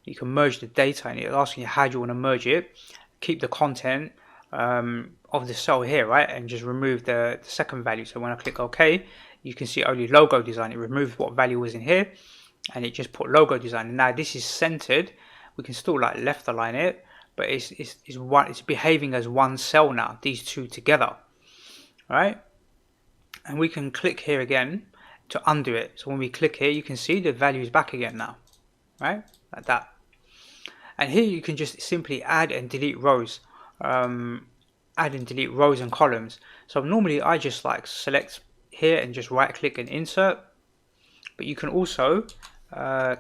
S1: You can merge the data, and it's asking you how do you want to merge it. Keep the content of the cell here, right, and just remove the second value. So when I click OK, you can see only logo design. It removed what value was in here and it just put logo design. And now this is centered. We can still like left align it, but it's behaving as one cell now, these two together, right? And we can click here again to undo it. So when we click here, you can see the value is back again now, right, like that. And here you can just simply add and delete rows, add and delete rows and columns. So normally I just like select here and just right click and insert, but you can also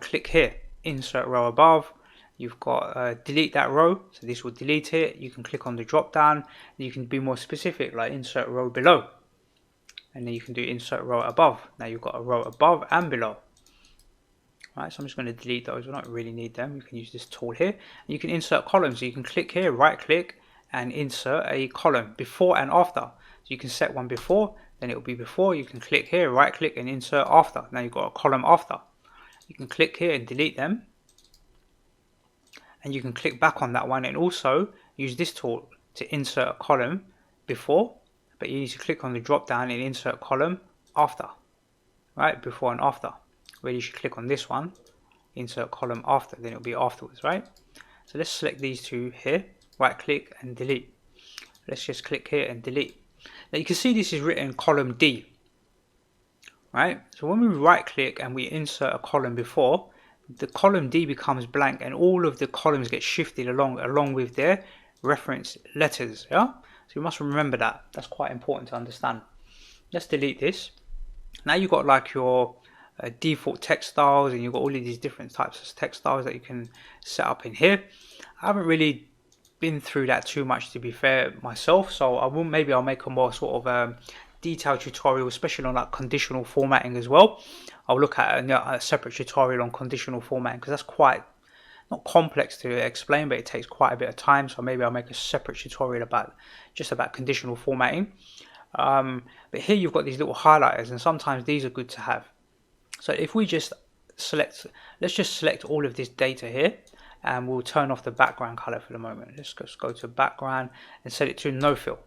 S1: click here insert row above. You've got delete that row, so this will delete it. You can click on the drop down. You can be more specific, like insert row below, and then you can do insert row above. Now you've got a row above and below. Right, so I'm just going to delete those. We don't really need them. You can use this tool here. You can insert columns. So you can click here, right click, and insert a column before and after. So you can set one before, then it will be before. You can click here, right click, and insert after. Now you've got a column after. You can click here and delete them, and you can click back on that one and also use this tool to insert a column before, but you need to click on the drop down and insert column after, right, before and after. Where you should click on this one, insert column after, then it'll be afterwards, right? So let's select these two here, right click and delete. Let's just click here and delete. Now you can see this is written column D, right? So when we right click and we insert a column before, the column D becomes blank and all of the columns get shifted along with their reference letters. Yeah, so you must remember that. That's quite important to understand. Let's delete this. Now you've got like your default text styles, and you've got all of these different types of text styles that you can set up in here. I haven't really been through that too much, to be fair, myself, so I'll make a more sort of detailed tutorial, especially on like conditional formatting as well. I'll look at a separate tutorial on conditional formatting, because that's quite not complex to explain, but it takes quite a bit of time. So maybe I'll make a separate tutorial about conditional formatting. But here you've got these little highlighters, and sometimes these are good to have. So if we just select, let's just select all of this data here, and we'll turn off the background color for the moment. Let's just go to background and set it to no fill,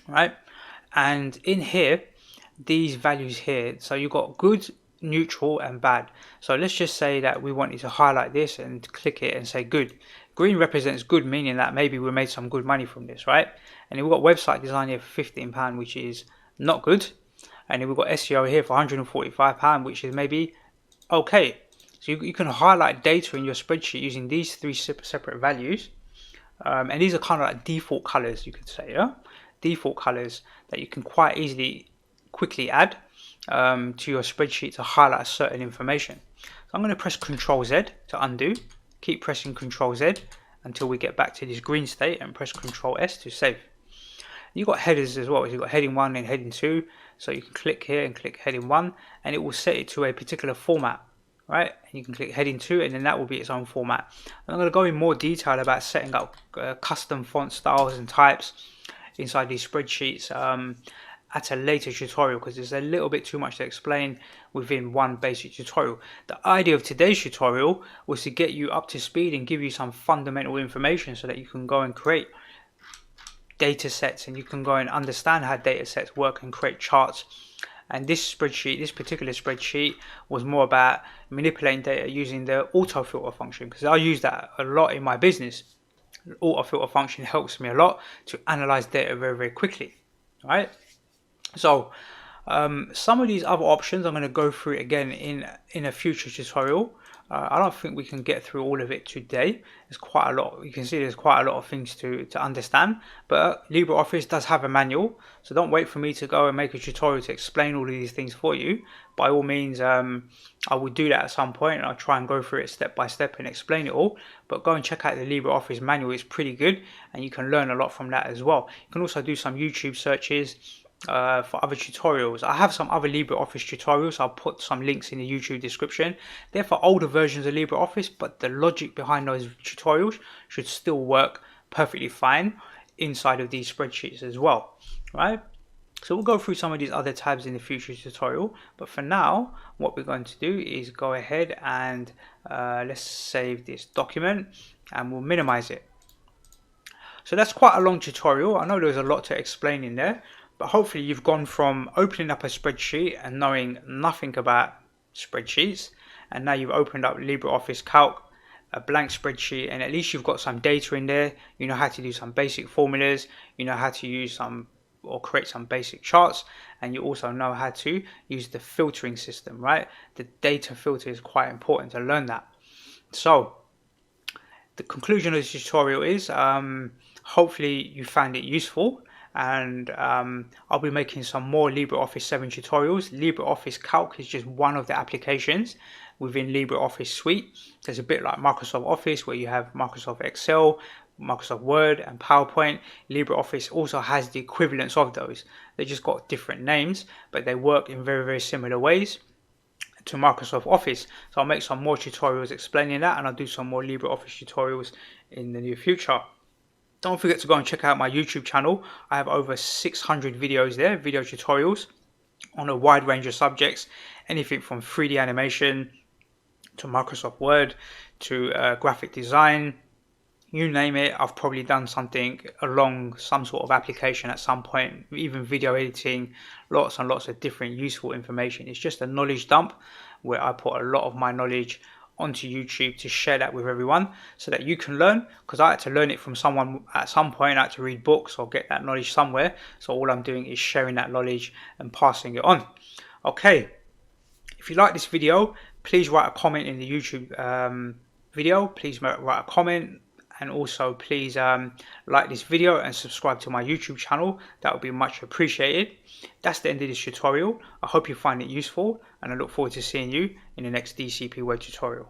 S1: right? And in here, these values here, so you've got good, neutral, and bad. So let's just say that we wanted to highlight this and click it and say good. Green represents good, meaning that maybe we made some good money from this, right? And we've got website design here for £15, which is not good. And then we've got SEO here for £145, which is maybe okay. So you can highlight data in your spreadsheet using these three separate values. And these are kind of like default colors, you could say, yeah? Default colors that you can quite quickly add to your spreadsheet to highlight certain information. So I'm going to press Ctrl Z to undo. Keep pressing Ctrl Z until we get back to this green state, and press Ctrl S to save. You've got headers as well. You've got heading 1 and heading 2. So you can click here and click heading 1, and it will set it to a particular format, right? And you can click heading 2, and then that will be its own format. And I'm going to go in more detail about setting up custom font styles and types inside these spreadsheets at a later tutorial, because there's a little bit too much to explain within one basic tutorial. The idea of today's tutorial was to get you up to speed and give you some fundamental information so that you can go and create data sets, and you can go and understand how data sets work and create charts. And this particular spreadsheet was more about manipulating data using the auto filter function, because I use that a lot in my business. The auto filter function helps me a lot to analyze data very, very quickly, right? So some of these other options I'm going to go through again in a future tutorial. I don't think we can get through all of it today. There's quite a lot. You can see there's quite a lot of things to understand, but LibreOffice does have a manual, so don't wait for me to go and make a tutorial to explain all of these things for you. By all means, I will do that at some point, and I'll try and go through it step by step and explain it all. But go and check out the LibreOffice manual. It's pretty good, and you can learn a lot from that as well. You can also do some YouTube searches for other tutorials. I have some other LibreOffice tutorials. I'll put some links in the YouTube description. They're for older versions of LibreOffice, but the logic behind those tutorials should still work perfectly fine inside of these spreadsheets as well, right? So we'll go through some of these other tabs in the future tutorial, but for now what we're going to do is go ahead and let's save this document, and we'll minimize it. So that's quite a long tutorial. I know there's a lot to explain in there, but hopefully you've gone from opening up a spreadsheet and knowing nothing about spreadsheets, and now you've opened up LibreOffice Calc, a blank spreadsheet, and at least you've got some data in there. You know how to do some basic formulas, you know how to use some or create some basic charts, and you also know how to use the filtering system, right? The data filter is quite important to learn that. So the conclusion of this tutorial is hopefully you found it useful, and I'll be making some more LibreOffice 7 tutorials. LibreOffice Calc is just one of the applications within LibreOffice suite. There's a bit like Microsoft Office where you have Microsoft Excel, Microsoft Word and PowerPoint. LibreOffice also has the equivalents of those. They just got different names, but they work in very, very similar ways to Microsoft Office. So I'll make some more tutorials explaining that, and I'll do some more LibreOffice tutorials in the near future. Don't forget to go and check out my YouTube channel. I have over 600 videos there, video tutorials on a wide range of subjects, anything from 3D animation to Microsoft Word to graphic design. You name it, I've probably done something along some sort of application at some point, even video editing, lots and lots of different useful information. It's just a knowledge dump where I put a lot of my knowledge onto YouTube to share that with everyone so that you can learn, because I had to learn it from someone at some point. I had to read books or get that knowledge somewhere. So all I'm doing is sharing that knowledge and passing it on. Okay, if you like this video, please write a comment in the YouTube video. Please write a comment. And also please like this video and subscribe to my YouTube channel. That would be much appreciated. That's the end of this tutorial. I hope you find it useful, and I look forward to seeing you in the next DCP Word tutorial.